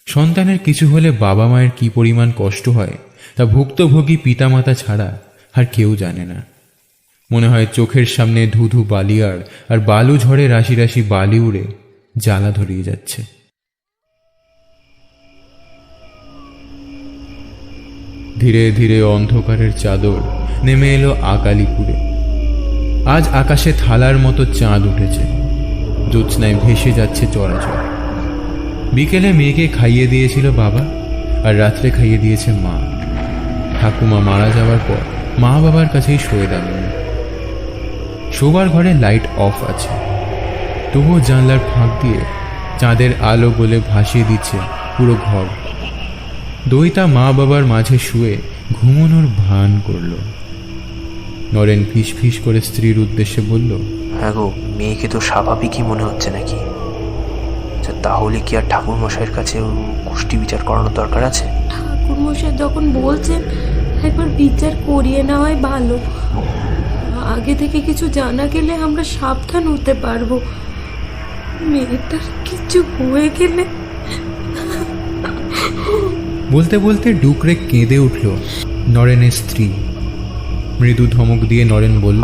সন্তানের কিছু হলে বাবা মায়ের কি পরিমাণ কষ্ট হয় তা ভুক্তভোগী পিতামাতা ছাড়া আর কেউ জানে না। মনে হয় চোখের সামনে ধুধু বালিয়াড় আর বালু ঝড়ে রাশি রাশি বালি উড়ে জ্বালা ধরিয়ে যাচ্ছে। ধীরে ধীরে অন্ধকারের চাদর নেমে এলো আকালিপুরে। আজ আকাশে থালার মতো চাঁদ উঠেছে, জ্যোৎস্নায় ভেসে যাচ্ছে চরাচর। বিকেলে মেয়েকে খাইয়ে দিয়েছিল বাবা, আর রাত্রে খাইয়ে দিয়েছে মা। ঠাকুমা মারা যাওয়ার পর মা বাবার কাছেই শোয়ে দাঁড়ানো। শোবার ঘরে লাইট অফ আছে, তবুও জানলার ফাঁক দিয়ে চাঁদের আলো বলে ভাসিয়ে দিচ্ছে পুরো ঘর। দইতা মা বাবার মাঝে শুয়ে ঘুমানোর ভান করল। নরেন ফিস ফিস করে স্ত্রীর উদ্দেশ্যে বলল, হ্যাঁ গো, মেয়েকে তো স্বাভাবিকই মনে হচ্ছে নাকি? তাহলে কি আর ঠাকুর মশাইয়ের কাছে কুষ্টি বিচার করানোর দরকার আছে? ঠাকুর মশাই যখন বলছেন একবার বিচার করিয়ে নেওয়াই ভালো। আগে থেকে কিছু জানা গেলে আমরা সাবধান হতে পারবো। মেয়েটার কিছু হয়ে গেলে। বলতে বলতে ডুকরে কেঁদে উঠল নরেনের স্ত্রী। মৃদু ধমক দিয়ে নরেন বলল,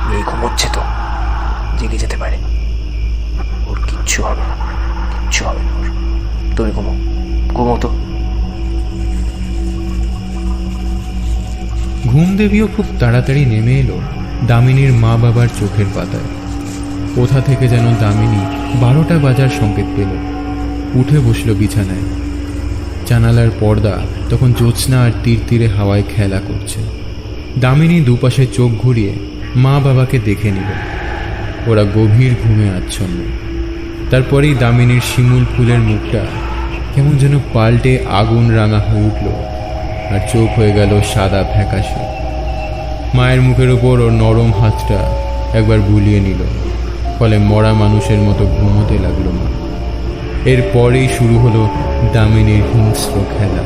মেয়ে ঘুমোচ্ছে তো, জেগে যেতে পারে, ওর কিচ্ছু হবে না, কিচ্ছু হবে না ওর। তুমি ঘুমো তো। ঘুম দেবীও খুব তাড়াতাড়ি নেমে এলো দামিনীর মা বাবার চোখের পাতায়। কোথা থেকে যেন দামিনী 12টা বাজার সংকেত পেল। উঠে বসল বিছানায়। জানালার পর্দা তখন জ্যোৎস্না আর তীর তীরে হাওয়ায় খেলা করছে। দামিনী দুপাশে চোখ ঘুরিয়ে মা বাবাকে দেখে নিল। ওরা গভীর ঘুমে আচ্ছন্ন। তারপরেই দামিনীর শিমুল ফুলের মুখটা কেমন যেন পাল্টে আগুন রাঙা হয়ে উঠল, আর চোখ হয়ে গেল সাদা ফ্যাকাশে। মায়ের মুখের ওপর ওর নরম হাতটা একবার বুলিয়ে নিল, ফলে মরা মানুষের মতো ঘুমোতে লাগলো মা। এরপরেই শুরু হলো দামিনীর হিংস্র খেলা।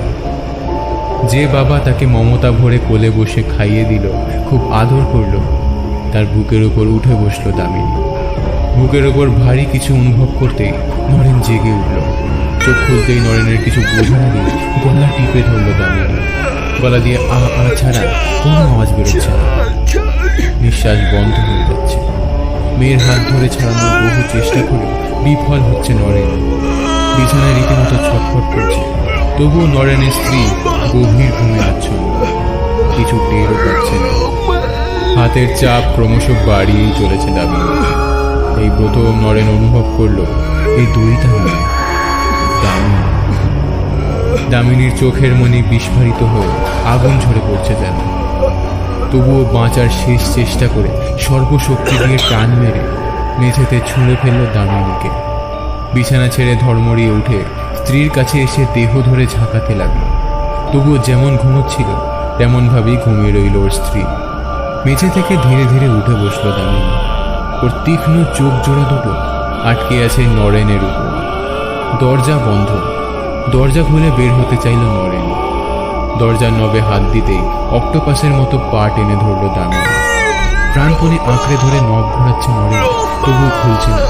যে বাবা তাকে মমতা ভরে কোলে বসে খাইয়ে দিল, খুব আদর করল, তার বুকের ওপর উঠে বসলো দামিনী। বুকের ওপর ভারী কিছু অনুভব করতেই নরেন জেগে উঠল। চোখ খুলতেই নরেনের কিছু বোঝার আগে গলা টিপে ধরল দামিনী। গলা দিয়ে আ আ ছাড়া কোনো আওয়াজ বেরোচ্ছে না। নিঃশ্বাস বন্ধ হয়ে যাচ্ছে। মেয়ের হাত ধরে ছাড়ানোর বহু চেষ্টা করে বিফল হচ্ছে নরেন। বিছানায় রীতিমতো ছটফট করছে, তবুও নরেনের স্ত্রী গভীর ঘুমে আচ্ছন্ন, কিছু টেরও পাচ্ছে না। হাতের চাপ ক্রমশ বাড়িয়েই চলেছে দামিনী। এই প্রথম নরেন অনুভব করলো এই দুইটা নয়, দামিনী। দামিনীর চোখের মনি বিস্ফারিত হয়ে আগুন ঝরে পড়ছে যেন। তবুও বাঁচার শেষ চেষ্টা করে সর্বশক্তি দিয়ে টান মেরে মেঝেতে ছুঁড়ে ফেলল দামিনীকে। বিছানা ছেড়ে ধর্মড়িয়ে উঠে স্ত্রীর কাছে এসে দেহ ধরে ঝাঁকাতে লাগলো। তবুও যেমন ঘুমোচ্ছিল তেমনভাবেই ঘুমিয়ে রইল ওর স্ত্রী। মেঝে থেকে ধীরে ধীরে উঠে বসল দামিনী। ওর তীক্ষ্ণ চোখ জোড়া দুটো আটকে আছে নরেনের উপর। দরজা বন্ধ। দরজা খুলে বের হতে চাইল নরেন। দরজার নবে হাত দিতেই অক্টোপাসের মতো পা টেনে ধরল দামিনী। প্রাণপণে আঁকড়ে ধরে নখ ঘোরাচ্ছে নরেন, তবু খুলছে না।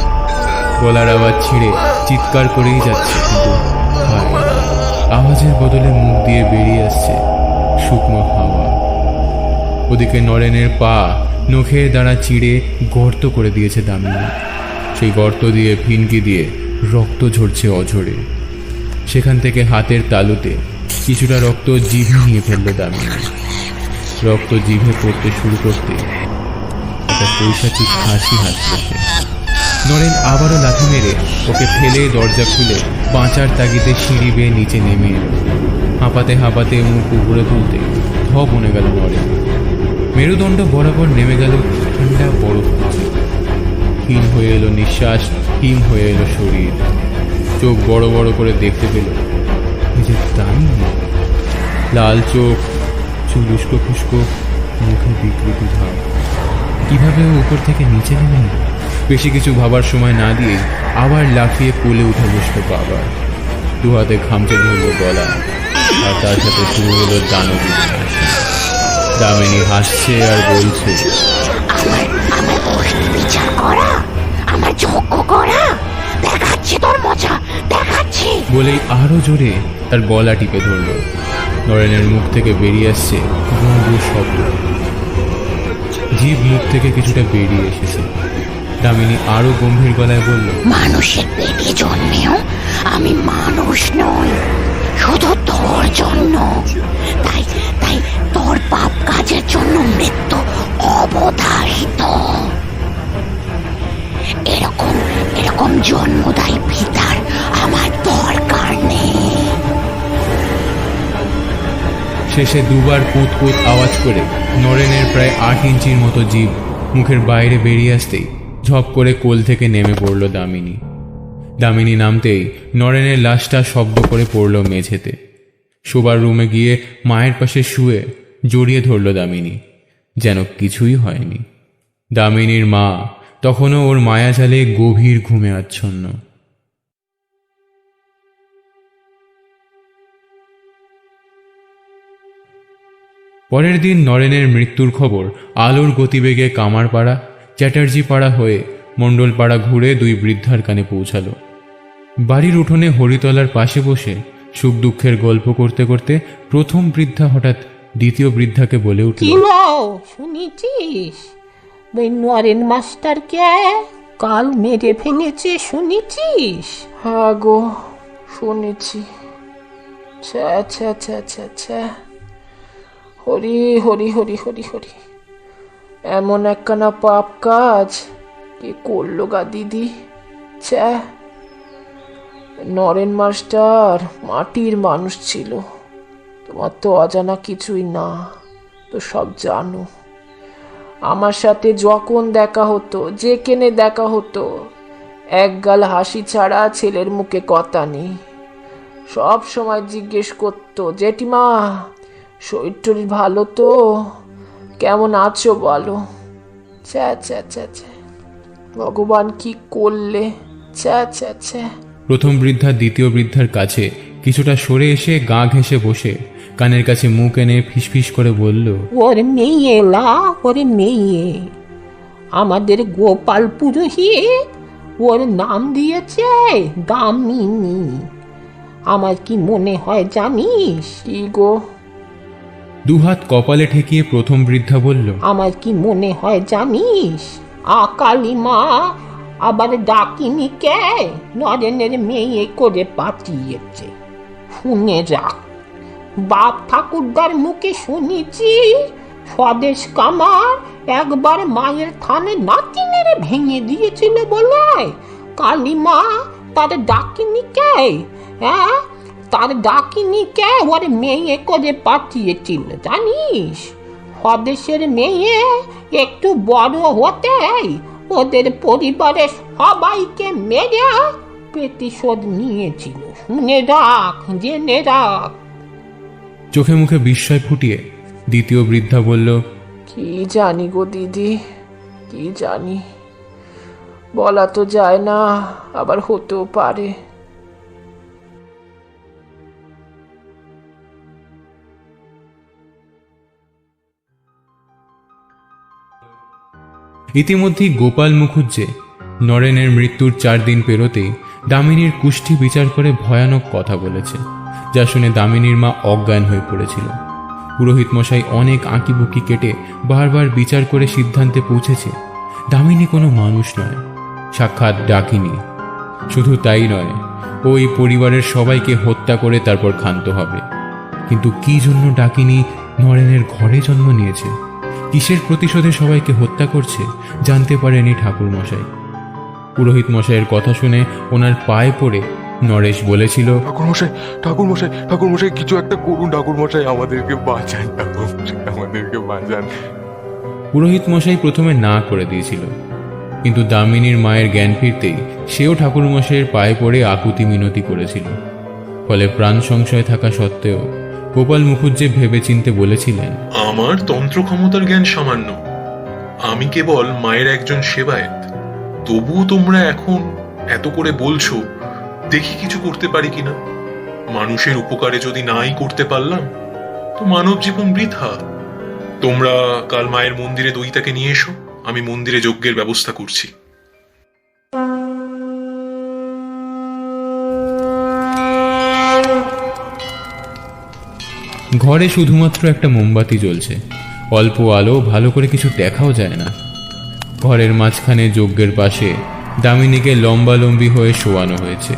গলার আওয়াজ ছিঁড়ে চিৎকার করেই যাচ্ছে, কিন্তু হায়, আওয়াজের বদলে মুখ দিয়ে বেরিয়ে আসছে শুকনো হাওয়া। ওদিকে নরেনের পা নখের দ্বারা চিড়ে গর্ত করে দিয়েছে দামিনী। সেই গর্ত দিয়ে ফিনকি দিয়ে রক্ত ঝরছে অঝরে। সেখান থেকে হাতের তালুতে কিছুটা রক্ত জিভে নিয়ে ফেলল দামিনী। রক্ত জিভে পড়তে শুরু করতে একটা পৈশাচিক হাসি হাসল সে। নরেন আবারও লাথি মেরে ওকে ফেলে দরজা খুলে বাঁচার তাগিদে সিঁড়ি বেয়ে নিচে নেমে এলো। হাঁপাতে হাঁপাতে মুখ উপরে তুলতে ধ বনে গেল নরেন। মেরুদণ্ড বরাবর নেমে গেল ঠান্ডা বরফ। হিম হয়ে এলো নিঃশ্বাস, হিম হয়ে এলো শরীর। চোখ বড় বড় করে দেখতে পেল নিজের দামিনী। লাল চোখ, চুল উস্কো খুস্কো, মুখে বিকৃতি ভাব। কিভাবে ও উপর থেকে নিচে নেমে এলো? বেশি কিছু ভাবার সময় না দিয়ে আবার লাফিয়ে কোলে উঠে বসল বাবা। দু হাতে খামচে ধরল গলা, আর তার সাথে শুরু হলো দানবী হাসি। দামিনী হাসছে আর বলছে, আমার গোষ্ঠী বিচার করা, আমার যোগ্য করা, দেখাচ্ছি তোর মজা, দেখাচ্ছি। বলেই আরো জোরে তার গলা টিপে ধরল। নরেনের মুখ থেকে বেরিয়ে আসছে গুঁ গুঁ শব্দ। জিভ মুখ থেকে কিছুটা বেরিয়ে এসেছে। দামিনী আরো গম্ভীর গলায় বলল, মানুষের পেটে জন্মেও আমি মানুষ নই, শুধু তোর জন্য। তাই তাই তোর পাপ কাজের জন্য মৃত্যু অবধারিত। এরকম এরকম জন্মদায়ী পিতার আমার দরকার নেই। শেষে দুবার কুঁত কুঁত আওয়াজ করে নরেনের প্রায় 8 ইঞ্চির মতো জিভ মুখের বাইরে বেরিয়ে আসতেই ঝপ করে কোল থেকে নেমে পড়ল দামিনী। দামিনী নামতেই নরেনের লাশটা শব্দ করে পড়ল মেঝেতে। শোবার রুমে গিয়ে মায়ের পাশে শুয়ে জড়িয়ে ধরল দামিনী, যেন কিছুই হয়নি। দামিনীর মা তখনও ওর মায়াজালে গভীর ঘুমে আচ্ছন্ন। পরের দিন নরেনের মৃত্যুর খবর আলোর গতিবেগে কামারপাড়া, চ্যাটার্জি পাড়া হয়ে মণ্ডলপাড়া ঘুরে 2 বৃদ্ধার কানে পৌঁছালো। বাড়ির উঠোনে হরিতলার পাশে বসে সুখ দুঃখের গল্প করতে করতে প্রথম বৃদ্ধা হঠাৎ দ্বিতীয় বৃদ্ধাকে বলে উঠল, শুনেছিস ওই নরেন মাস্টারকে কাল মেরে ফেলেছে, শুনেছিস? হ্যাঁ গো, শুনেছি। ছ্যা ছ্যা ছ্যা ছ্যা ছ্যা, হরি হরি হরি হরি হরি, এমন একখানা পাপ কাজ কে করলো গা দিদি? ছ্যা, নরেন মাস্টার মাটির মানুষ ছিল। তোমার তো অজানা কিছুই না, তো সব জানো। আমার সাথে যখন দেখা হতো, যেখানে দেখা হতো, একগাল হাসি ছাড়া ছেলের মুখে কথা নেই। সব সময় জিজ্ঞেস করতো, জেঠিমা শরীর টরীর ভালো তো, কেমন আছো বলো? ছ্যা ছ্যা ছ্যা ছ্যা, ভগবান কি করলে! ছ্যা ছ্যা ছ্যা। প্রথম বৃদ্ধা দ্বিতীয় বৃদ্ধার কাছে কিছুটা সরে এসে গা ঘেঁষে বসে কানের কাছে মুখ এনে ফিসফিস করে বলল, ওর মেয়ে লা, ওর মেয়ে আমাদের গোপাল পুরোহিত ওর নাম দিয়েছে দামিনী। আমার কি মনে হয় জানিস? কি গো? দুহাত কপালে ঠেকিয়ে প্রথম বৃদ্ধা বলল, আমার কি মনে হয় জানিস? আকালি মা আবার ডাকিনি কে নরেনের মেয়ে করে পাঠিয়েছে। শুনে রাখ, বাপ ঠাকুরদার মুখে শুনেছি স্বদেশ কামার একবার মায়ের থানে নাতি মেরে ভেঙে দিয়েছিল বলে কালিমা তার ডাকিনি কে? হ্যাঁ, তার ডাকিনি কে ওর মেয়ে করে পাঠিয়েছিল জানিস? স্বদেশের মেয়ে একটু বড় হতেই ওদের পরিবারের সবাইকে মেরে প্রতিশোধ নিয়েছিল। শুনে রাখ, জেনে রাখ। চোখে মুখে বিস্ময় ফুটিয়ে দ্বিতীয় বৃদ্ধা বলল, কি জানি গো দিদি, কি জানি, বলা তো যায় না, আবার হতেও পারে। ইতিমধ্যেই গোপাল মুখুজ্জে নরেনের মৃত্যুর 4 দিন পেরোতেই দামিনীর কুষ্ঠি বিচার করে ভয়ানক কথা বলেছে, যা শুনে দামিনীর মা অজ্ঞান হয়ে পড়েছিল। পুরোহিত মশাই অনেক আঁকিবুকি কেটে বারবার বিচার করে সিদ্ধান্তে পৌঁছেছে দামিনী কোনো মানুষ নয়, সাক্ষাৎ ডাকিনী। শুধু তাই নয়, ওই পরিবারের সবাইকে হত্যা করে তারপর ক্ষান্ত হবে। কিন্তু কি জন্য ডাকিনী নরেনের ঘরে জন্ম নিয়েছে, কিসের প্রতিশোধে সবাইকে হত্যা করছে, জানতে পারেনি ঠাকুর মশাই। পুরোহিত মশাইয়ের কথা শুনে ওনার পায়ে পড়ে নরেশ বলেছিল, ঠাকুরমশাই কিছু একটা করুন, ঠাকুরমশাই আমাদেরকে বাঁচান, ঠাকুরমশাই আমাদেরকে বাঁচান। পুরোহিত মশাই প্রথমে না করে দিয়েছিল, কিন্তু দামিনীর মায়ের জ্ঞান ফিরতেই সেও ঠাকুর মশাইয়ের পায়ে পড়ে আকুতি মিনতি করেছিল। ফলে প্রাণ সংশয় থাকা সত্ত্বেও গোপাল মুখুজ্জে ভেবেচিন্তে বলেছিলেন, আমার তন্ত্র ক্ষমতার জ্ঞান সামান্য, আমি কেবল মায়ের একজন সেবায়েত। তবুও তোমরা এখন এত করে বলছো, দেখি কিছু করতে পারি কিনা। মানুষের উপকারে যদি নাই করতে পারলাম তো মানব জীবন বৃথা। তোমরা কাল মায়ের মন্দিরে দইতাকে নিয়ে এসো, আমি মন্দিরে যজ্ঞের ব্যবস্থা করছি। ঘরে শুধুমাত্র একটা মোমবাতি জ্বলছে, অল্প আলো, ভালো করে কিছু দেখাও যায় না। ঘরের মাঝখানে যজ্ঞের পাশে দামিনীকে লম্বালম্বি হয়ে শোয়ানো হয়েছে।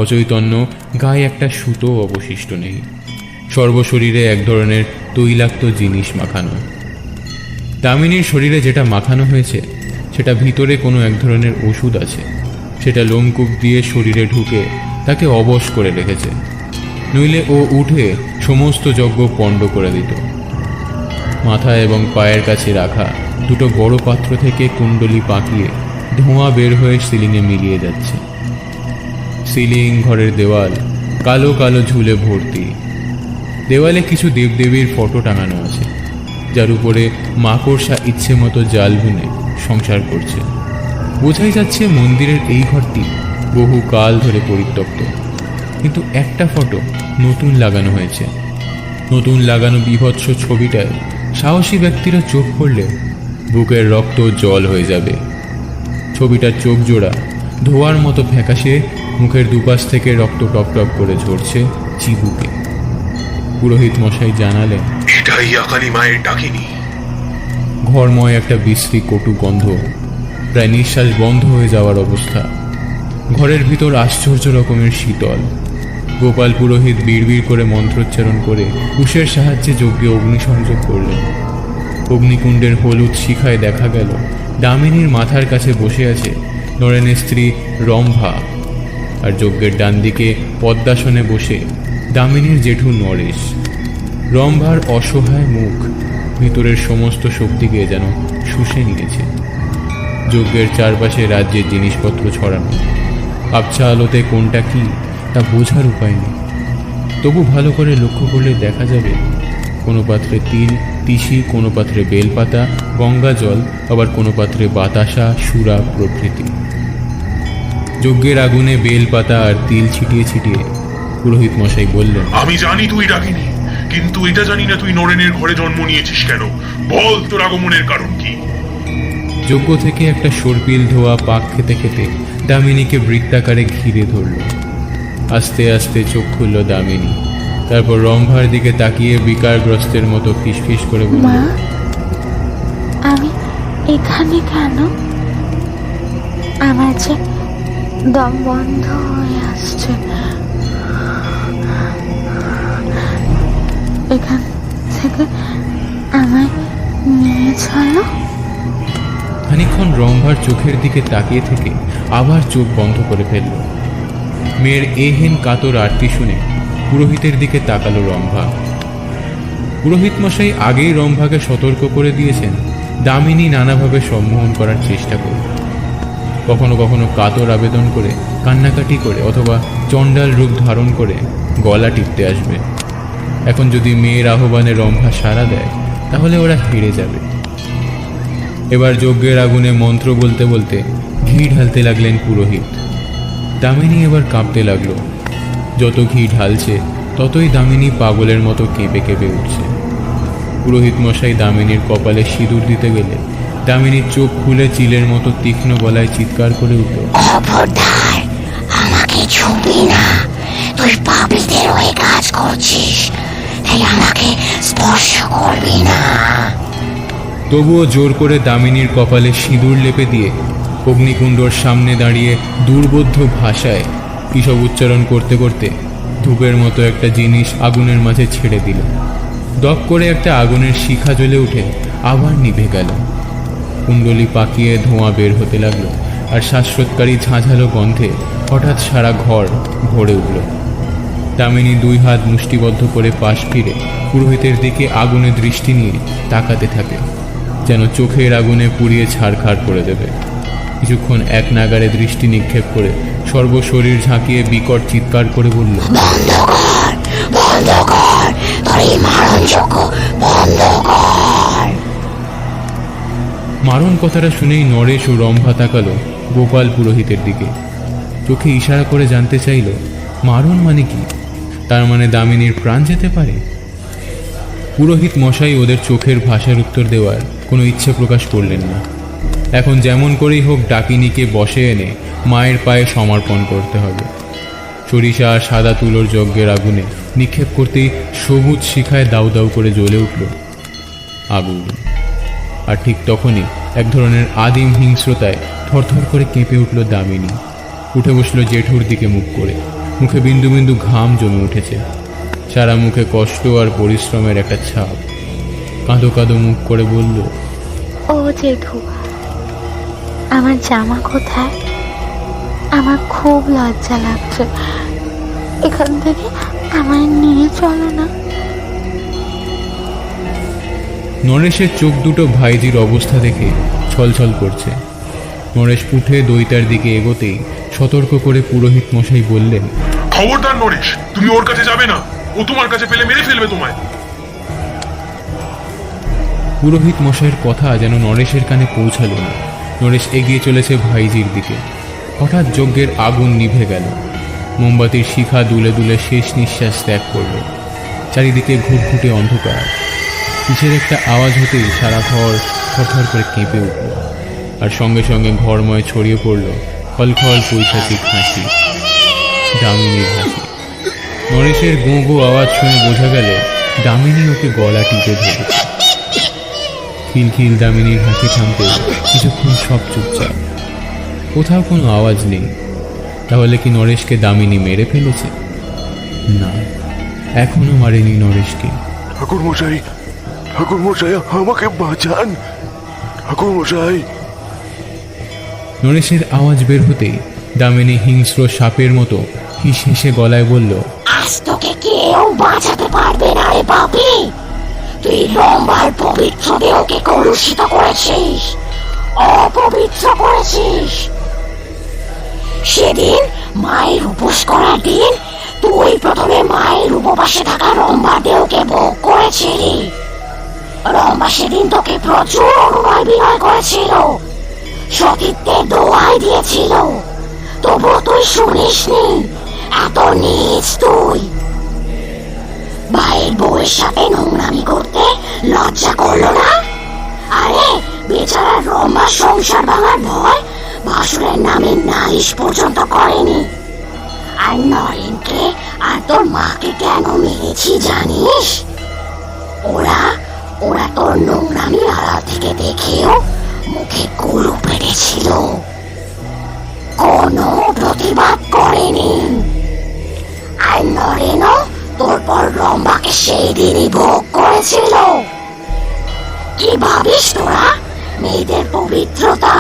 অচৈতন্য, গায়ে একটা সুতো অবশিষ্ট নেই, সর্বশরীরে এক ধরনের তৈলাক্ত জিনিস মাখানো। দামিনীর শরীরে যেটা মাখানো হয়েছে সেটা ভিতরে কোনো এক ধরনের ওষুধ আছে, সেটা লোমকূপ দিয়ে শরীরে ঢুকে তাকে অবশ করে রেখেছে, নইলে ও উঠে সমস্ত যজ্ঞ পণ্ড করে দিত। মাথা এবং পায়ের কাছে রাখা দুটো বড় পাত্র থেকে কুণ্ডলি পাকিয়ে ধোঁয়া বের হয়ে সিলিংয়ে মিলিয়ে যাচ্ছে। সিলিং, ঘরের দেওয়াল কালো কালো ঝুলে ভর্তি। দেওয়ালে কিছু দেবদেবীর ফটো টাঙানো আছে, যার উপরে মাকড়সা ইচ্ছে মতো জাল বুনে সংসার করছে। বোঝাই যাচ্ছে মন্দিরের এই ঘরটি বহু কাল ধরে পরিত্যক্ত। কিন্তু একটা ফটো নতুন লাগানো হয়েছে। নতুন লাগানো বিভৎস ছবিটায় সাহসী ব্যক্তিরা চোখ পড়লে বুকের রক্ত জল হয়ে যাবে। ছবিটার চোখ জোড়া ধোয়ার মতো ফ্যাকাশে, মুখের দুপাশ থেকে রক্ত টপ টপ করে ঝরছে চিবুকে। পুরোহিত মশাই জানালেন, এটাই আকালী মায়ের ডাকিনী। ঘরময় একটা বিশ্রী কটু গন্ধ, প্রায় নিঃশ্বাস বন্ধ হয়ে যাওয়ার অবস্থা। ঘরের ভিতর আশ্চর্য রকমের শীতল। গোপাল পুরোহিত বিড়বিড় করে মন্ত্রোচ্চারণ করে কুশের সাহায্যে যজ্ঞে অগ্নিসংযোগ করলেন। অগ্নিকুণ্ডের হলুদ শিখায় দেখা গেল দামিনীর মাথার কাছে বসে আছে নরেনের স্ত্রী রম্ভা, আর যজ্ঞের ডান দিকে পদ্মাসনে বসে দামিনীর জেঠু নরেশ। রম্ভার অসহায় মুখ ভিতরের সমস্ত শক্তিকে যেন শুষে নিয়েছে। যজ্ঞের চারপাশে রাজ্যের জিনিসপত্র ছড়ানো, আবছা আলোতে কোনটা কি তা বোঝার উপায় নেই। তবু ভালো করে লক্ষ্য করলে দেখা যাবে কোনো পাত্রে তিল, তিসি, কোনো পাত্রে বেলপাতা, গঙ্গা জল, আবার কোনো পাত্রে বাতাসা, সুরা প্রভৃতি। যজ্ঞের আগুনে বেলপাতা আর তিল ছিটিয়ে ছিটিয়ে পুরোহিত মশাই বললেন, আমি জানি তুই ডাকিনি, কিন্তু এটা জানি না তুই নরেনের ঘরে জন্ম নিয়েছিস কেন। বল তোর আগমনের কারণ কি। যজ্ঞ থেকে একটা সর্পিল ধোয়া পাক খেতে খেতে দামিনীকে বৃত্তাকারে ঘিরে ধরল। আস্তে আস্তে চোখ খুলল দামিনী, তারপর রম্ভার দিকে তাকিয়ে বিকারগ্রস্তের মতো ফিসফিস করে বলল, মা, আমি এখানে কেন? আমার যে দম বন্ধ হয়ে আসছে। এখান থেকে আমায় নিয়ে চলো। খানিকক্ষণ রম্ভার চোখের দিকে তাকিয়ে থেকে আবার চোখ বন্ধ করে ফেলল। মেয়ের এহেন কাতর আরতি শুনে পুরোহিতের দিকে তাকালো রম্ভা। পুরোহিত মশাই আগেই রম্ভাকে সতর্ক করে দিয়েছেন দামিনী নানাভাবে সম্মোহন করার চেষ্টা করবে, কখনো কখনো কাতর আবেদন করে, কান্নাকাটি করে, অথবা চণ্ডাল রূপ ধারণ করে গলা টিপতে আসবে। এখন যদি মেয়ের আহ্বানে রম্ভা সাড়া দেয়, তাহলে ওরা হেরে যাবে। এবার যজ্ঞের আগুনে মন্ত্র বলতে বলতে ঘি ঢালতে লাগলেন পুরোহিত। দামিনী এবার কাঁপতে লাগলো। যত ঘি ঢালছে ততই দামিনী পাগলের মতো কেঁপে কেঁপে উঠছে। পুরোহিত মশাই দামিনীর কপালে সিঁদুর দিতে গেলে দামিনীর চোখ খুলে চিলের মতো তীক্ষ্ণ গলায় চিৎকার করে উঠল, খবরদার, আমাকে ছুবি না, তুই পাপীদের হয়ে কাজ করছিস, তাই আমাকে স্পর্শ করবি না। তবুও জোর করে দামিনীর কপালে সিঁদুর লেপে দিয়ে অগ্নিকুণ্ডর সামনে দাঁড়িয়ে দুর্বোধ্য ভাষায় কিসব উচ্চারণ করতে করতে ধূপের মতো একটা জিনিস আগুনের মাঝে ছেড়ে দিল। দপ করে একটা আগুনের শিখা জ্বলে উঠে আবার নিভে গেল। কুণ্ডলি পাকিয়ে ধোঁয়া বের হতে লাগলো, আর শ্বাসরোধকারী ঝাঁঝালো গন্ধে হঠাৎ সারা ঘর ভরে উঠল। দামিনী দুই হাত মুষ্টিবদ্ধ করে পাশ ফিরে পুরোহিতের দিকে আগুনে দৃষ্টি নিয়ে তাকাতে থাকে, যেন চোখের আগুনে পুড়িয়ে ছাড়খাড় করে দেবে। কিছুক্ষণ এক নাগারে দৃষ্টি নিক্ষেপ করে সর্বশরীর ঝাঁকিয়ে বিকট চিৎকার করে বলল, মারণ কথাটা শুনেই নরেশ ও রম্ভা তাকালো গোপাল পুরোহিতের দিকে। চোখে ইশারা করে জানতে চাইল, মারণ মানে কি? তার মানে দামিনীর প্রাণ যেতে পারে? পুরোহিত মশাই ওদের চোখের ভাষার উত্তর দেওয়ার কোনো ইচ্ছে প্রকাশ করলেন না। এখন যেমন করেই হোক ডাকিনীকে বসে এনে মায়ের পায়ে সমর্পণ করতে হবে। সরিষা আর সাদা তুলোর যজ্ঞের আগুনে নিক্ষেপ করতেই সবুজ শিখায় দাউ দাউ করে জ্বলে উঠল আগুন। আর ঠিক তখনই এক ধরনের আদিম হিংস্রতায় থরথর করে কেঁপে উঠল দামিনী। উঠে বসল জেঠুর দিকে মুখ করে। মুখে বিন্দু বিন্দু ঘাম জমে উঠেছে, সারা মুখে কষ্ট আর পরিশ্রমের একটা ছাপ। কাঁদো কাঁদো মুখ করে বলল, ও জেঠু, আমার জামা কোথায়? আমার খুব লজ্জা লাগছে, এখান থেকে আমায় নিয়ে চলো না। নরেশের চোখ দুটো ভাইজির অবস্থা দেখে ছলছল করছে। নরেশ উঠে দইটার দিকে এগোতেই সতর্ক করে পুরোহিত মশাই বললেন, খবরদার নরেশ, তুমি ওর কাছে যাবে না, ও তোমার কাছে পেলে মেরে ফেলবে তোমায়। পুরোহিত মশাইয়ের কথা যেন নরেশের কানে পৌঁছালো না। নরেশ এগিয়ে চলেছে ভাইজির দিকে। হঠাৎ যজ্ঞের আগুন নিভে গেল। মোমবাতির শিখা দুলে দুলে শেষ নিঃশ্বাস ত্যাগ করল। চারিদিকে ঘুটঘুটে অন্ধকার। কিসের একটা আওয়াজ হতেই সারা ঘর থরথর করে কেঁপে উঠল, আর সঙ্গে সঙ্গে ঘরময় ছড়িয়ে পড়ল খলখল পৈশাচিক হাসি, দামিনীর হাসি। নরেশের গো গো আওয়াজ শুনে বোঝা গেল দামিনী ওকে গলা টিপে ধরেছে। খিলখিল দামিনীর হাসি থামতে কিছুক্ষণ সব চুপচাপ, কোথাও কোনো আওয়াজ নেই। তাহলে কি নরেশকে দামিনী মেরে ফেলেছে? না, এখনো মারেনি নরেশকে। ঠাকুরমশাই, ঠাকুরমশাই, আমাকে বাঁচান, ঠাকুরমশাই। নরেশের আওয়াজ বের হতেই দামিনী হিংস্র সাপের মতো হিস হেসে গলায় বলল, আজ তোকে কেউ বাঁচাতে পারবে না রে পাপী। তুই রম্ভার পবিত্র দেহকে কলুষিত করেছিস, অপবিত্র করেছিস। সেদিন মায়ের উপোস করার দিন তুই প্রথমে মায়ের উপবাসে থাকা রম্ভার দেহকে ভোগ করেছিলি। রম্ভা সেদিন তোকে প্রচুর অনুনয় বিনয় করেছিল, সতীত্বের দোহাই দিয়েছিল, তবুও তুই শুনিসনি। এত নীচ তুই। ভাইয়ের বউয়ের সাথে নোংরামি করতে লজ্জা করলো না? আরে বেচারা রম্ভা সংসার ভাঙার ভয় ভাসুরের নামে নালিশ পর্যন্ত করেনি। আর নরেনকে আর তোর মাকে কেন মেরেছি জানিস? ওরা ওরা তোর নোংরামি আড়াল থেকে দেখেও মুখে কুলু পেটেছিল, কোনো প্রতিবাদ করেনি। আর নরেনও তোর পর রম্ভাকে সেই দিনই ভোগ করেছিল। কি ভাবিস তোরা, মেয়েদের পবিত্রতা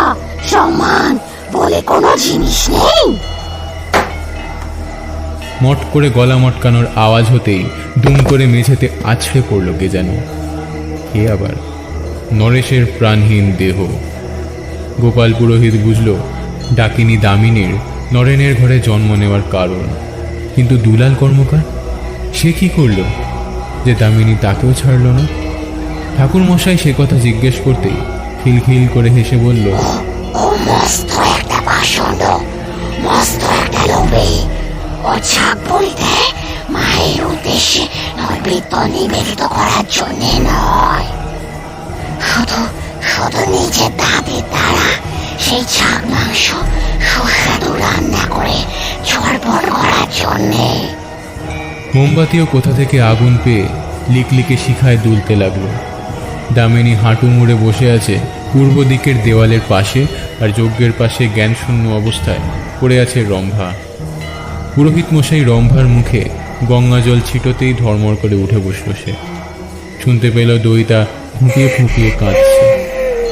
সম্মান বলে কোনো জিনিস নেই? মট করে গলা মটকানোর আওয়াজ হতেই দুম করে মেঝেতে আছড়ে পড়ল কে যেন। কে আবার? নরেশের প্রাণহীন দেহ। গোপাল পুরোহিত বুঝল ডাকিনী দামিনীর নরেনের ঘরে জন্ম নেওয়ার কারণ। কিন্তু দুলাল কর্মকার, সে কি করল যে দামিনী তাকেও ছাড়ল না? ঠাকুর মশাই সে কথা জিজ্ঞেস করতেই খিলখিল করে হেসে বলল, ও মস্ত একটা পাষণ্ড, মস্ত একটা লোভী। ও ছাগ বলিতে মায়ের উদ্দেশ্যে নৈবেদ্য নিবেদিত করার জন্যে নয়, শুধু শুধু নিজের দাঁতের দ্বারা সেই ছাগ মাংস সুস্বাদু রান্না করে চর্পণ করার জন্যে। মোমবাতিও কোথা থেকে আগুন পেয়ে লিকলিকে শিখায় দুলতে লাগলো। দামিনী হাঁটু মুড়ে বসে আছে পূর্ব দিকের দেওয়ালের পাশে, আর যজ্ঞের পাশে জ্ঞানশূন্য অবস্থায় পড়ে আছে রম্ভা। পুরোহিত মশাই রম্ভার মুখে গঙ্গা জল ছিটোতেই ধর্মর করে উঠে বসল সে। শুনতে পেল দইতা ফুঁপিয়ে ফুঁপিয়ে কাঁদছে।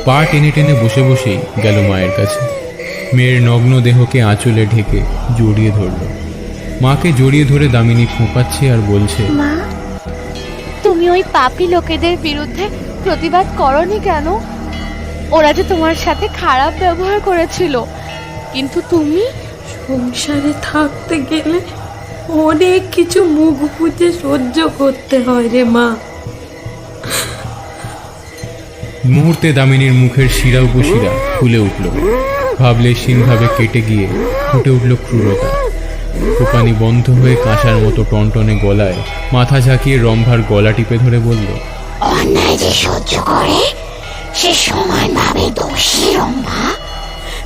পা টেনে টেনে বসে বসেই গেল মায়ের কাছে। মেয়ের নগ্ন দেহকে আঁচলে ঢেকে জড়িয়ে ধরল। মাকে জড়িয়ে ধরে দামিনী ফোঁপাচ্ছে আর বলছে, মা, তুমি ওই পাপী লোকেদের বিরুদ্ধে প্রতিবাদ করনি কেন? ওরা যে তোমার সাথে খারাপ ব্যবহার করেছিল, কিন্তু তুমি সংসারে থাকতে গেলে অনেক কিছু মুখ বুজে সহ্য করতে হয় রে মা। মুহূর্তে দামিনীর মুখের শিরা উপশিরা ফুলে উঠল। ভাবলে সিনভাবে কেটে গিয়ে ফুটে উঠল ক্রূরতা। ফুপানি বন্ধ হয়ে কাঁসার মতো টনটনে গলায় মাথা ঝাঁকিয়ে রম্ভার গলা টিপে ধরে বলল, অন্যায় যে সহ্য করে সে সমানভাবে দোষী রম্ভা।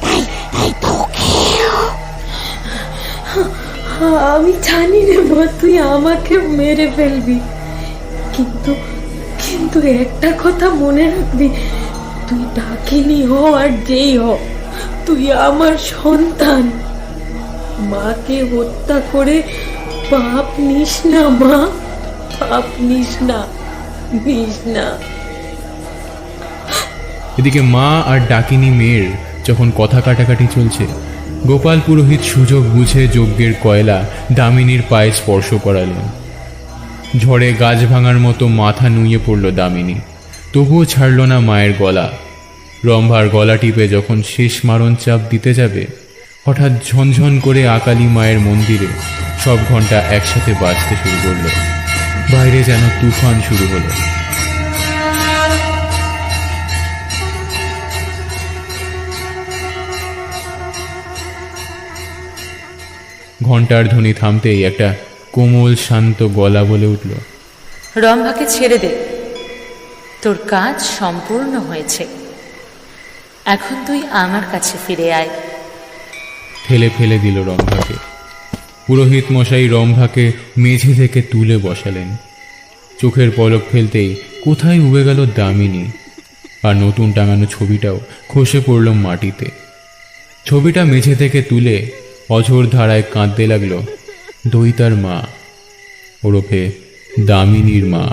তাই তাই তোকেও। আমি জানি রে মা, তুই আমাকে মেরে ফেলবি, কিন্তু কিন্তু একটা কথা মনে রাখবি, তুই ডাকিনি হ আর যেই হ, তুই আমার সন্তান। মাকে হত্যা করে পাপ নিস না মা, পাপ নিস না, নিস না। এদিকে মা আর ডাকিনী মেয়ের যখন কথা কাটাকাটি চলছে, গোপাল পুরোহিত সুযোগ বুঝে যজ্ঞের কয়লা দামিনীর পায়ে স্পর্শ করালেন। ঝড়ে গাছ ভাঙার মতো মাথা নুয়ে পড়ল দামিনী, তবুও ছাড়ল না মায়ের গলা। রম্ভার গলা টিপে যখন শেষ মারণ চাপ দিতে যাবে, হঠাৎ ঝনঝন করে আকালী মায়ের মন্দিরে সব ঘন্টা একসাথে বাজতে শুরু করল। বাইরে যেন তুফান শুরু হলো। ঘন্টার ধ্বনি থামতেই একটা কোমল শান্ত গলা বলে উঠল, রম্ভাকে ছেড়ে দে, তোর কাজ সম্পূর্ণ হয়েছে, এখন তুই আমার কাছে ফিরে আয়। ঠেলে ফেলে দিল রম্ভাকে। পুরোহিত মশাই রম্ভাকে মেঝে থেকে তুলে বসালেন। চোখের পলক ফেলতেই কোথায় উবে গেল দামিনী, আর নতুন টাঙানো ছবিটাও খসে পড়ল মাটিতে। ছবিটা মেঝে থেকে তুলে অঝোর ধারায় কাঁদতে লাগলো দইতার মা, ওরফে দামিনীর মা।